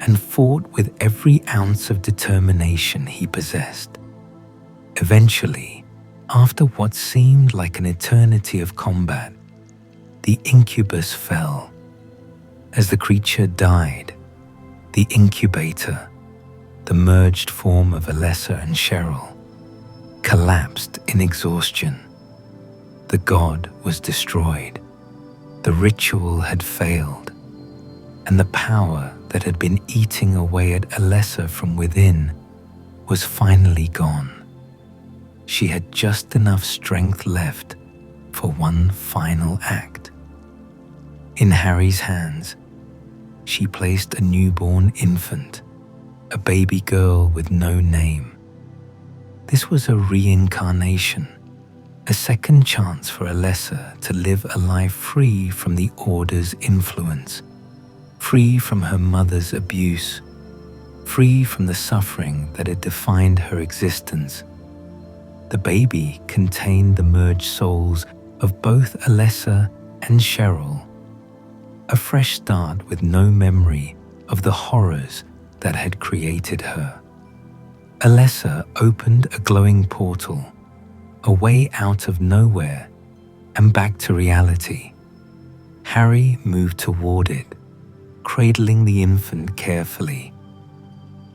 and fought with every ounce of determination he possessed. Eventually, after what seemed like an eternity of combat, the incubus fell. As the creature died, the incubator, the merged form of Alessa and Cheryl, collapsed in exhaustion. The god was destroyed. The ritual had failed, and the power that had been eating away at Alessa from within was finally gone. She had just enough strength left for one final act. In Harry's hands, she placed a newborn infant, a baby girl with no name. This was a reincarnation, a second chance for Alessa to live a life free from the Order's influence, free from her mother's abuse, free from the suffering that had defined her existence. The baby contained the merged souls of both Alessa and Cheryl, a fresh start with no memory of the horrors that had created her. Alessa opened a glowing portal, a way out of nowhere and back to reality. Harry moved toward it, cradling the infant carefully.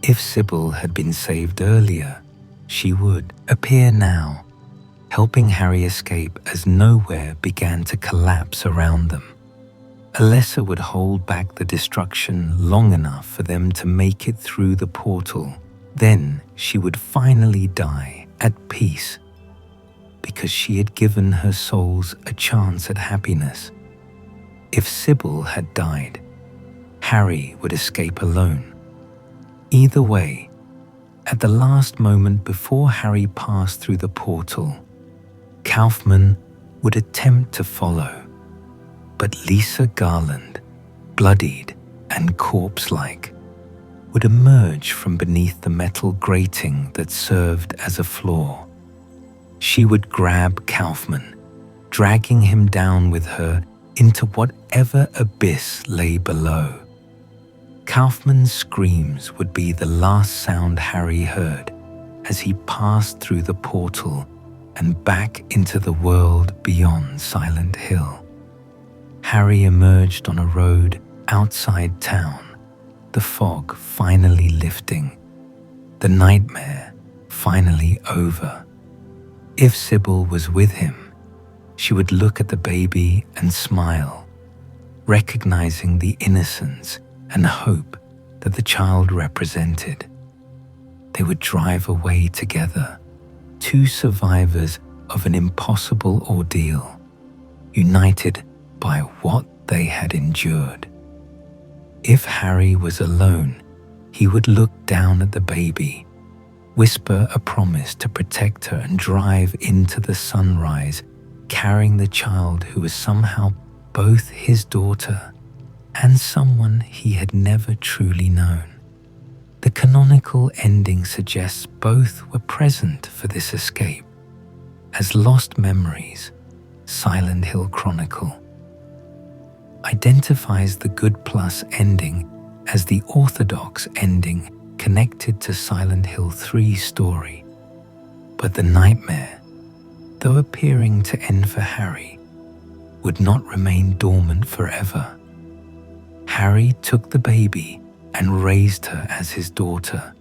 If Cybil had been saved earlier, she would appear now, helping Harry escape as nowhere began to collapse around them. Alessa would hold back the destruction long enough for them to make it through the portal. Then she would finally die at peace, because she had given her souls a chance at happiness. If Cybil had died, Harry would escape alone. Either way, at the last moment before Harry passed through the portal, Kaufman would attempt to follow, but Lisa Garland, bloodied and corpse-like, would emerge from beneath the metal grating that served as a floor. She would grab Kaufman, dragging him down with her into whatever abyss lay below. Kaufman's screams would be the last sound Harry heard as he passed through the portal and back into the world beyond Silent Hill. Harry emerged on a road outside town, the fog finally lifting, the nightmare finally over. If Cybil was with him, she would look at the baby and smile, recognizing the innocence and hope that the child represented. They would drive away together, two survivors of an impossible ordeal, united by what they had endured. If Harry was alone, he would look down at the baby, whisper a promise to protect her and drive into the sunrise, carrying the child who was somehow both his daughter and someone he had never truly known. The canonical ending suggests both were present for this escape. As Lost Memories, Silent Hill Chronicle identifies the Good Plus ending as the orthodox ending connected to Silent Hill 3's story. But the nightmare, though appearing to end for Harry, would not remain dormant forever. Harry took the baby and raised her as his daughter,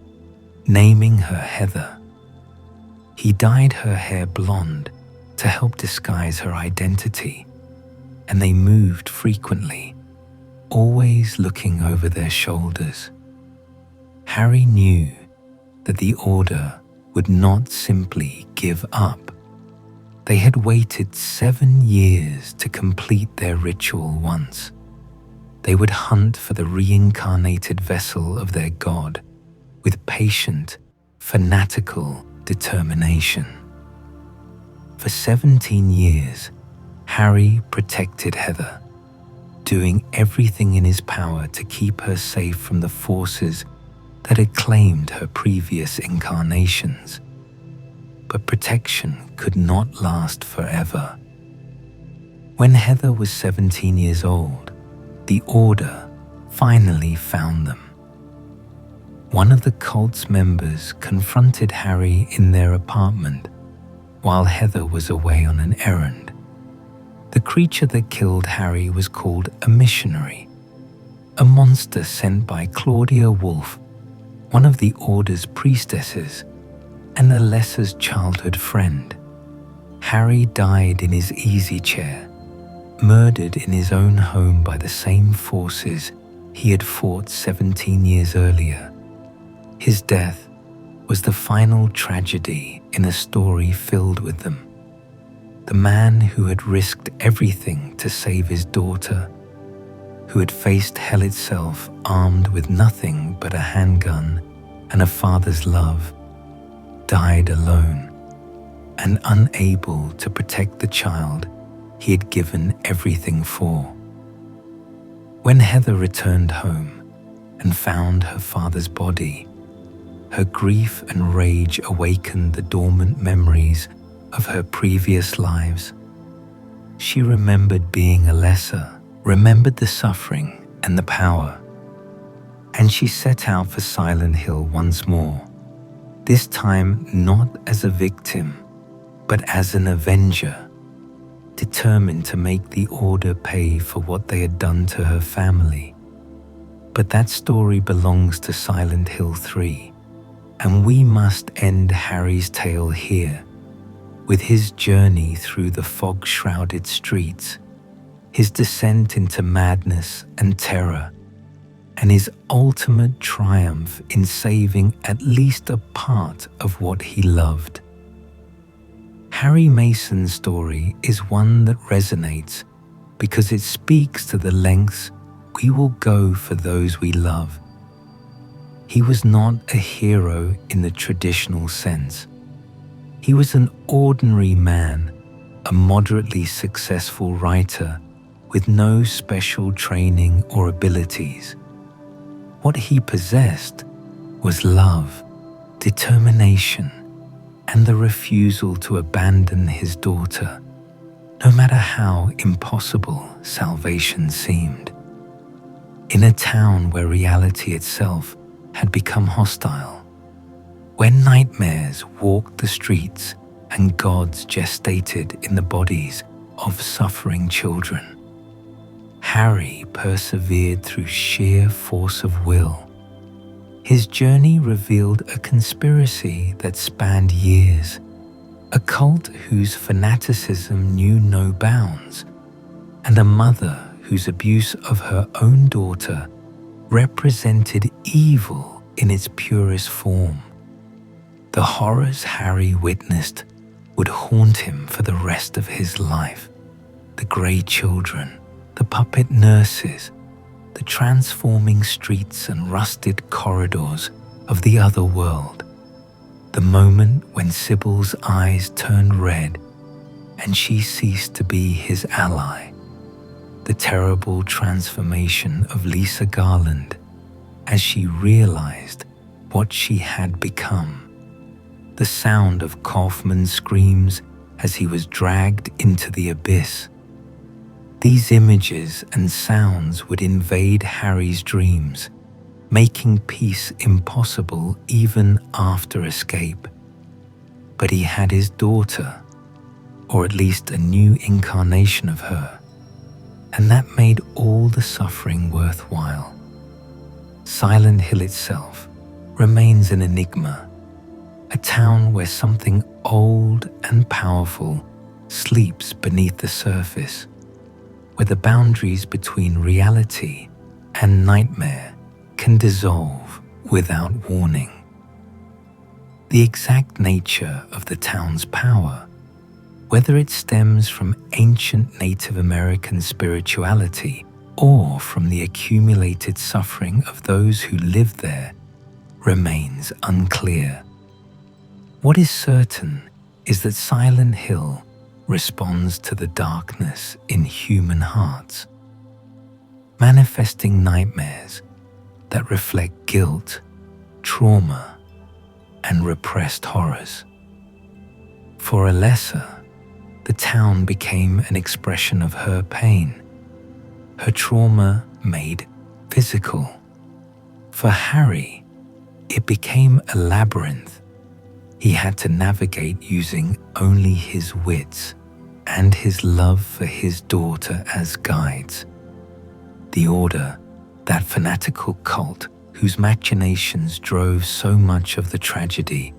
naming her Heather. He dyed her hair blonde to help disguise her identity, and they moved frequently, always looking over their shoulders. Harry knew that the Order would not simply give up. They had waited 7 years to complete their ritual once. They would hunt for the reincarnated vessel of their god with patient, fanatical determination. For 17 years, Harry protected Heather, doing everything in his power to keep her safe from the forces that had claimed her previous incarnations. But protection could not last forever. When Heather was 17 years old, the Order finally found them. One of the cult's members confronted Harry in their apartment while Heather was away on an errand. The creature that killed Harry was called a missionary, a monster sent by Claudia Wolfe, one of the Order's priestesses and Alessa's childhood friend. Harry died in his easy chair, murdered in his own home by the same forces he had fought 17 years earlier. His death was the final tragedy in a story filled with them. The man who had risked everything to save his daughter, who had faced hell itself armed with nothing but a handgun and a father's love, died alone, and unable to protect the child he had given everything for. When Heather returned home and found her father's body, her grief and rage awakened the dormant memories of her previous lives. She remembered being Alessa, remembered the suffering and the power, and she set out for Silent Hill once more, this time not as a victim, but as an avenger, determined to make the Order pay for what they had done to her family. But that story belongs to Silent Hill 3, and we must end Harry's tale here, with his journey through the fog-shrouded streets, his descent into madness and terror, and his ultimate triumph in saving at least a part of what he loved. Harry Mason's story is one that resonates because it speaks to the lengths we will go for those we love. He was not a hero in the traditional sense. He was an ordinary man, a moderately successful writer with no special training or abilities. What he possessed was love, determination, and the refusal to abandon his daughter, no matter how impossible salvation seemed. In a town where reality itself had become hostile, when nightmares walked the streets and gods gestated in the bodies of suffering children, Harry persevered through sheer force of will. His journey revealed a conspiracy that spanned years, a cult whose fanaticism knew no bounds, and a mother whose abuse of her own daughter represented evil in its purest form. The horrors Harry witnessed would haunt him for the rest of his life. The grey children, the puppet nurses, the transforming streets and rusted corridors of the Otherworld. The moment when Cybil's eyes turned red and she ceased to be his ally. The terrible transformation of Lisa Garland as she realized what she had become. The sound of Kaufman's screams as he was dragged into the abyss. These images and sounds would invade Harry's dreams, making peace impossible even after escape. But he had his daughter, or at least a new incarnation of her, and that made all the suffering worthwhile. Silent Hill itself remains an enigma, a town where something old and powerful sleeps beneath the surface, where the boundaries between reality and nightmare can dissolve without warning. The exact nature of the town's power, whether it stems from ancient Native American spirituality or from the accumulated suffering of those who lived there, remains unclear. What is certain is that Silent Hill responds to the darkness in human hearts, manifesting nightmares that reflect guilt, trauma, and repressed horrors. For Alessa, the town became an expression of her pain, her trauma made physical. For Harry, it became a labyrinth he had to navigate using only his wits and his love for his daughter as guides. The Order, that fanatical cult whose machinations drove so much of the tragedy,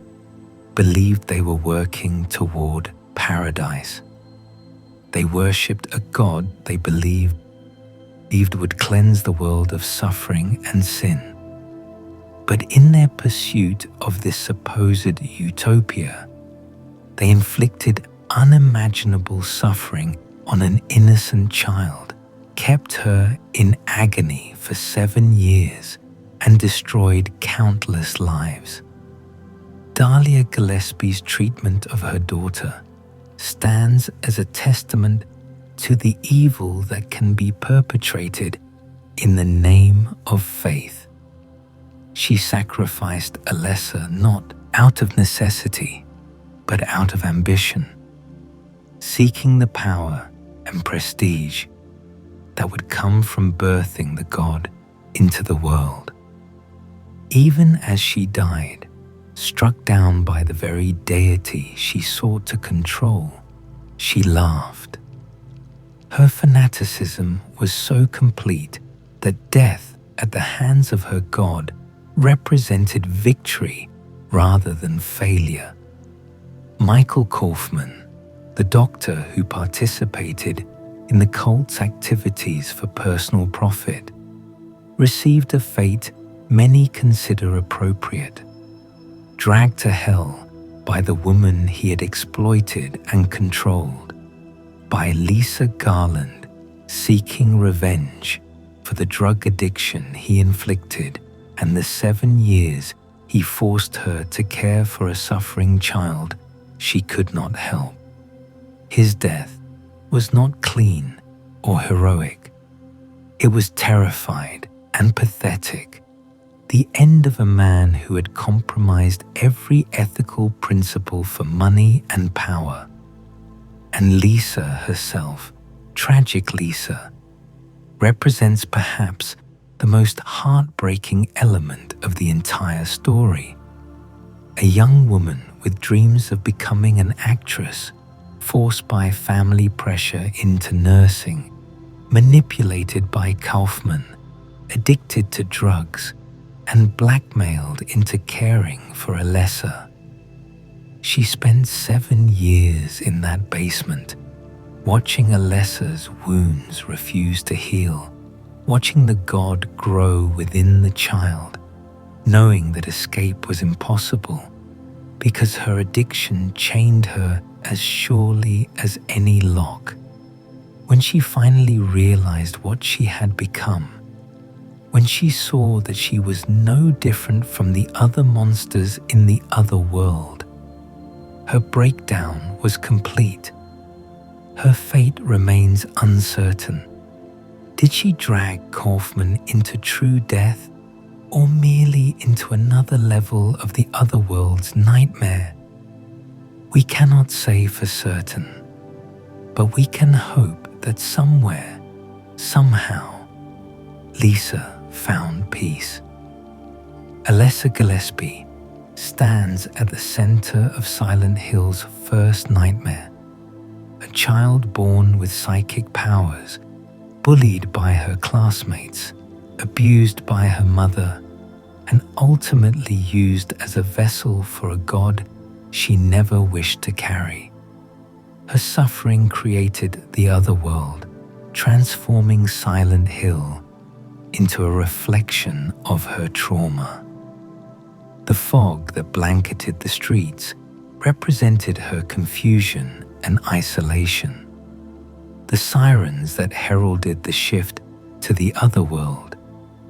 believed they were working toward paradise. They worshipped a god they believed would cleanse the world of suffering and sin. But in their pursuit of this supposed utopia, they inflicted unimaginable suffering on an innocent child, kept her in agony for 7 years, and destroyed countless lives. Dahlia Gillespie's treatment of her daughter stands as a testament to the evil that can be perpetrated in the name of faith. She sacrificed Alessa not out of necessity, but out of ambition, seeking the power and prestige that would come from birthing the God into the world. Even as she died, struck down by the very deity she sought to control, she laughed. Her fanaticism was so complete that death at the hands of her God represented victory rather than failure. Michael Kaufman, the doctor who participated in the cult's activities for personal profit, received a fate many consider appropriate. Dragged to hell by the woman he had exploited and controlled, by Lisa Garland seeking revenge for the drug addiction he inflicted and the 7 years he forced her to care for a suffering child she could not help. His death was not clean or heroic. It was terrified and pathetic, the end of a man who had compromised every ethical principle for money and power. And Lisa herself, tragic Lisa, represents perhaps the most heartbreaking element of the entire story. A young woman with dreams of becoming an actress, forced by family pressure into nursing, manipulated by Kaufman, addicted to drugs, and blackmailed into caring for Alessa. She spent 7 years in that basement, watching Alessa's wounds refuse to heal, watching the God grow within the child, knowing that escape was impossible because her addiction chained her as surely as any lock. When she finally realized what she had become, when she saw that she was no different from the other monsters in the other world, her breakdown was complete. Her fate remains uncertain. Did she drag Kaufman into true death, or merely into another level of the otherworld's nightmare? We cannot say for certain, but we can hope that somewhere, somehow, Lisa found peace. Alessa Gillespie stands at the center of Silent Hill's first nightmare, a child born with psychic powers, bullied by her classmates, abused by her mother, and ultimately used as a vessel for a God she never wished to carry. Her suffering created the otherworld, transforming Silent Hill into a reflection of her trauma. The fog that blanketed the streets represented her confusion and isolation. The sirens that heralded the shift to the otherworld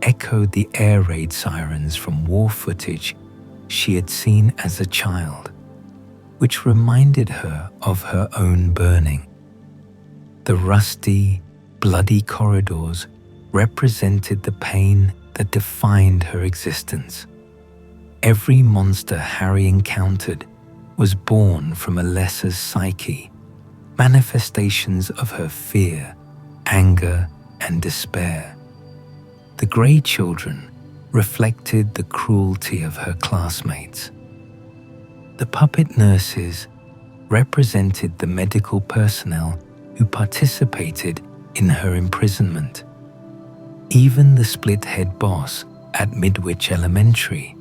echoed the air raid sirens from war footage she had seen as a child, which reminded her of her own burning. The rusty, bloody corridors represented the pain that defined her existence. Every monster Harry encountered was born from Alessa's psyche, manifestations of her fear, anger, and despair. The grey children reflected the cruelty of her classmates. The puppet nurses represented the medical personnel who participated in her imprisonment. Even the split-head boss at Midwich Elementary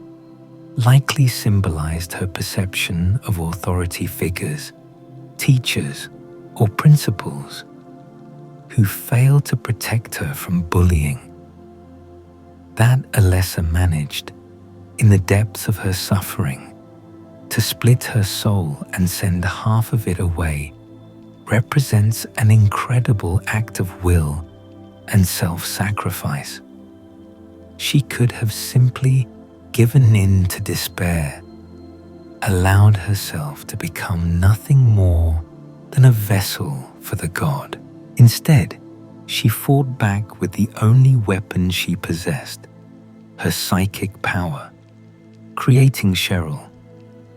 likely symbolized her perception of authority figures, teachers, or principals who failed to protect her from bullying. That Alessa managed, in the depths of her suffering, to split her soul and send half of it away represents an incredible act of will and self-sacrifice. She could have simply given in to despair. allowed herself to become nothing more than a vessel for the god. Instead, she fought back with the only weapon she possessed, her psychic power, creating Cheryl,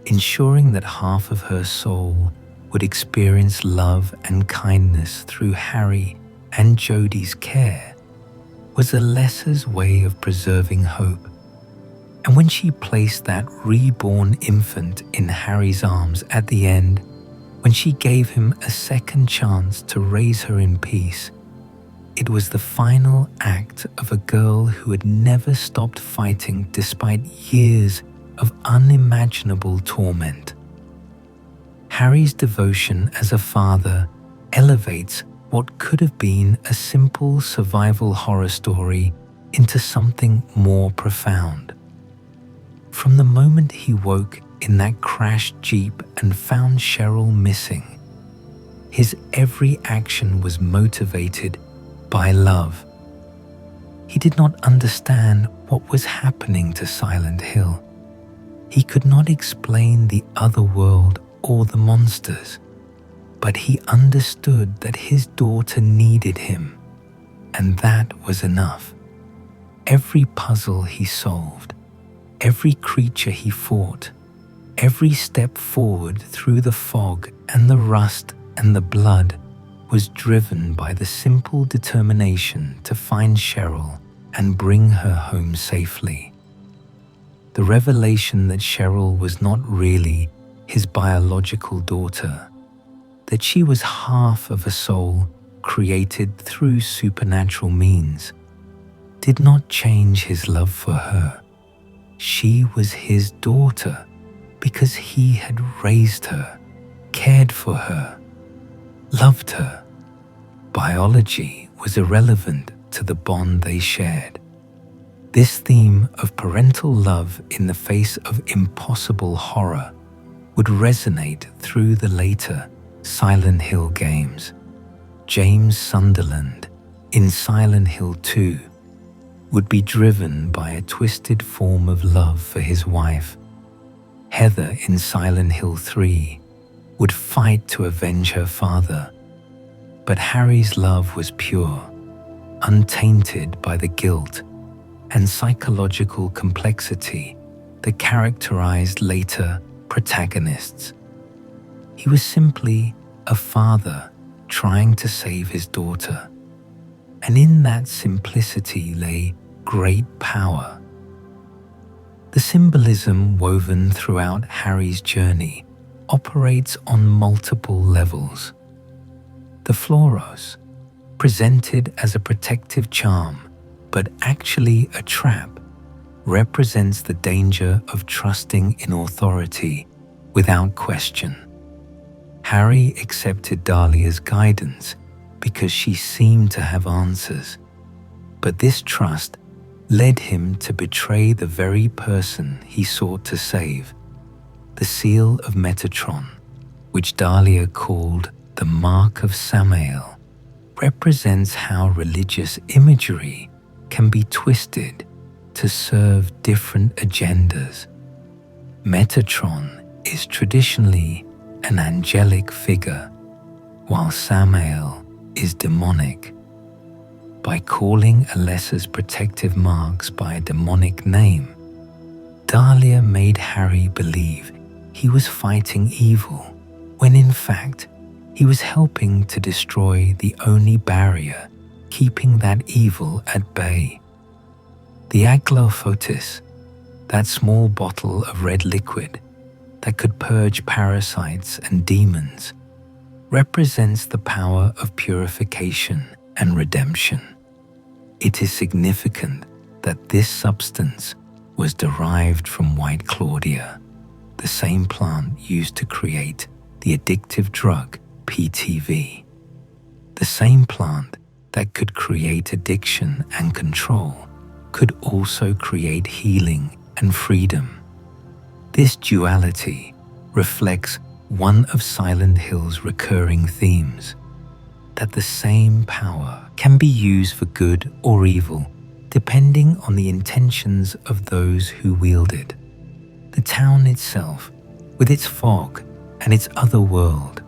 ensuring that half of her soul would experience love and kindness through Harry and Jodie's care, was Alessa's way of preserving hope. And when she placed that reborn infant in Harry's arms at the end, when she gave him a second chance to raise her in peace, it was the final act of a girl who had never stopped fighting despite years of unimaginable torment. Harry's devotion as a father elevates what could have been a simple survival horror story into something more profound. From the moment he woke in that crashed Jeep and found Cheryl missing, his every action was motivated by love. He did not understand what was happening to Silent Hill. He could not explain the Otherworld or the monsters, but he understood that his daughter needed him, and that was enough. Every puzzle he solved, every creature he fought, every step forward through the fog and the rust and the blood was driven by the simple determination to find Cheryl and bring her home safely. The revelation that Cheryl was not really his biological daughter, that she was half of a soul created through supernatural means, did not change his love for her. She was his daughter because he had raised her, cared for her, loved her. Biology was irrelevant to the bond they shared. This theme of parental love in the face of impossible horror would resonate through the later Silent Hill games. James Sunderland in Silent Hill 2 would be driven by a twisted form of love for his wife. Heather in Silent Hill 3 would fight to avenge her father. But Harry's love was pure, untainted by the guilt and psychological complexity that characterized later protagonists. He was simply a father trying to save his daughter, and in that simplicity lay great power. The symbolism woven throughout Harry's journey operates on multiple levels. The Floros, presented as a protective charm but actually a trap, represents the danger of trusting in authority without question. Harry accepted Dahlia's guidance because she seemed to have answers, but this trust led him to betray the very person he sought to save. The seal of Metatron, which Dahlia called the Mark of Samael, represents how religious imagery can be twisted to serve different agendas. Metatron is traditionally an angelic figure, while Samael is demonic. By calling Alessa's protective marks by a demonic name, Dahlia made Harry believe he was fighting evil, when in fact he was helping to destroy the only barrier keeping that evil at bay. The Aglofotis, that small bottle of red liquid that could purge parasites and demons, represents the power of purification and redemption. It is significant that this substance was derived from White Claudia, the same plant used to create the addictive drug PTV, the same plant that could create addiction and control could also create healing and freedom. This duality reflects one of Silent Hill's recurring themes, that the same power can be used for good or evil depending on the intentions of those who wield it. The town itself with its fog and its other world,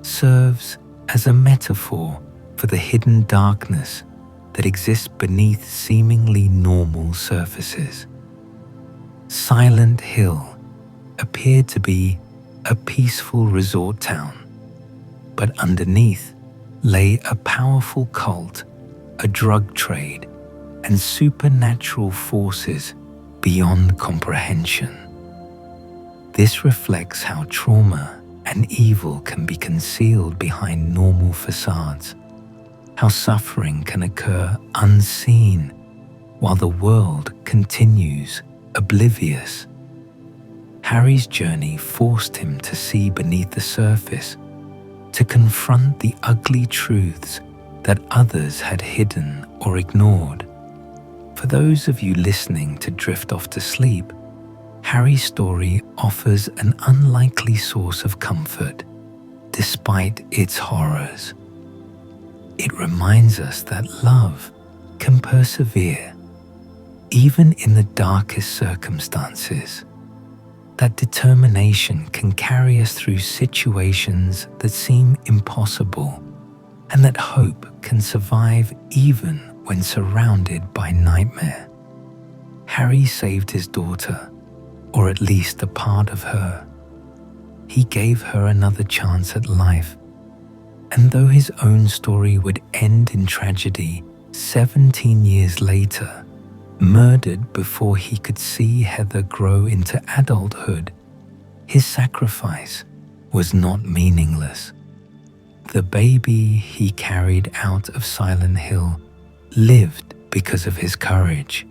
serves as a metaphor for the hidden darkness that exists beneath seemingly normal surfaces. Silent Hill appeared to be a peaceful resort town, but underneath lay a powerful cult, a drug trade, and supernatural forces beyond comprehension. This reflects how trauma and evil can be concealed behind normal facades, how suffering can occur unseen while the world continues oblivious. Harry's journey forced him to see beneath the surface, to confront the ugly truths that others had hidden or ignored. For those of you listening to drift off to sleep, Harry's story offers an unlikely source of comfort, despite its horrors. It reminds us that love can persevere, even in the darkest circumstances, that determination can carry us through situations that seem impossible, and that hope can survive even when surrounded by nightmare. Harry saved his daughter, or at least a part of her. He gave her another chance at life, and though his own story would end in tragedy 17 years later, murdered before he could see Heather grow into adulthood, his sacrifice was not meaningless. The baby he carried out of Silent Hill lived because of his courage.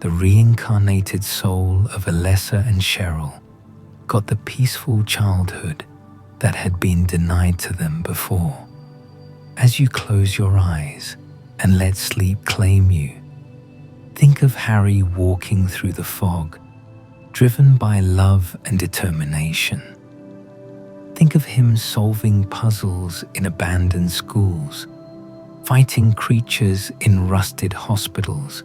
The reincarnated soul of Alessa and Cheryl got the peaceful childhood that had been denied to them before. As you close your eyes and let sleep claim you, think of Harry walking through the fog, driven by love and determination. Think of him solving puzzles in abandoned schools, fighting creatures in rusted hospitals,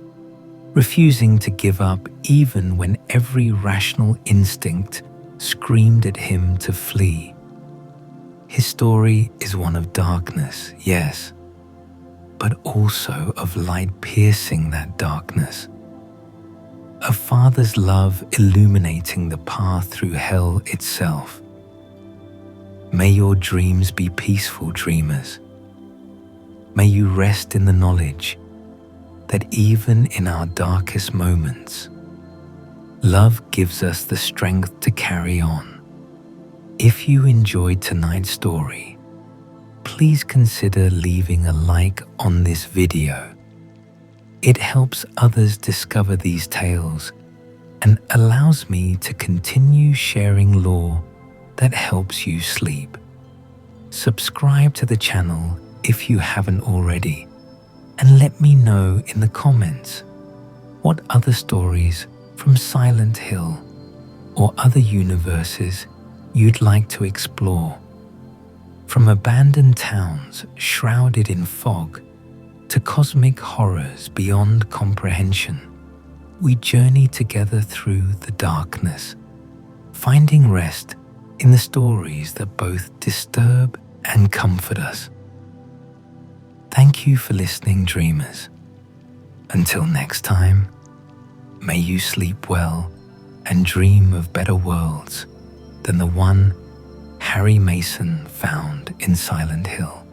refusing to give up even when every rational instinct screamed at him to flee. His story is one of darkness, yes, but also of light piercing that darkness. A father's love illuminating the path through hell itself. May your dreams be peaceful, dreamers. May you rest in the knowledge that even in our darkest moments, love gives us the strength to carry on. If you enjoyed tonight's story, please consider leaving a like on this video. It helps others discover these tales and allows me to continue sharing lore that helps you sleep. Subscribe to the channel if you haven't already, and let me know in the comments what other stories from Silent Hill or other universes you'd like to explore. From abandoned towns shrouded in fog to cosmic horrors beyond comprehension, we journey together through the darkness, finding rest in the stories that both disturb and comfort us. Thank you for listening, dreamers. Until next time, may you sleep well and dream of better worlds than the one Harry Mason found in Silent Hill.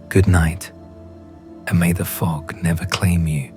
Good night, and may the fog never claim you.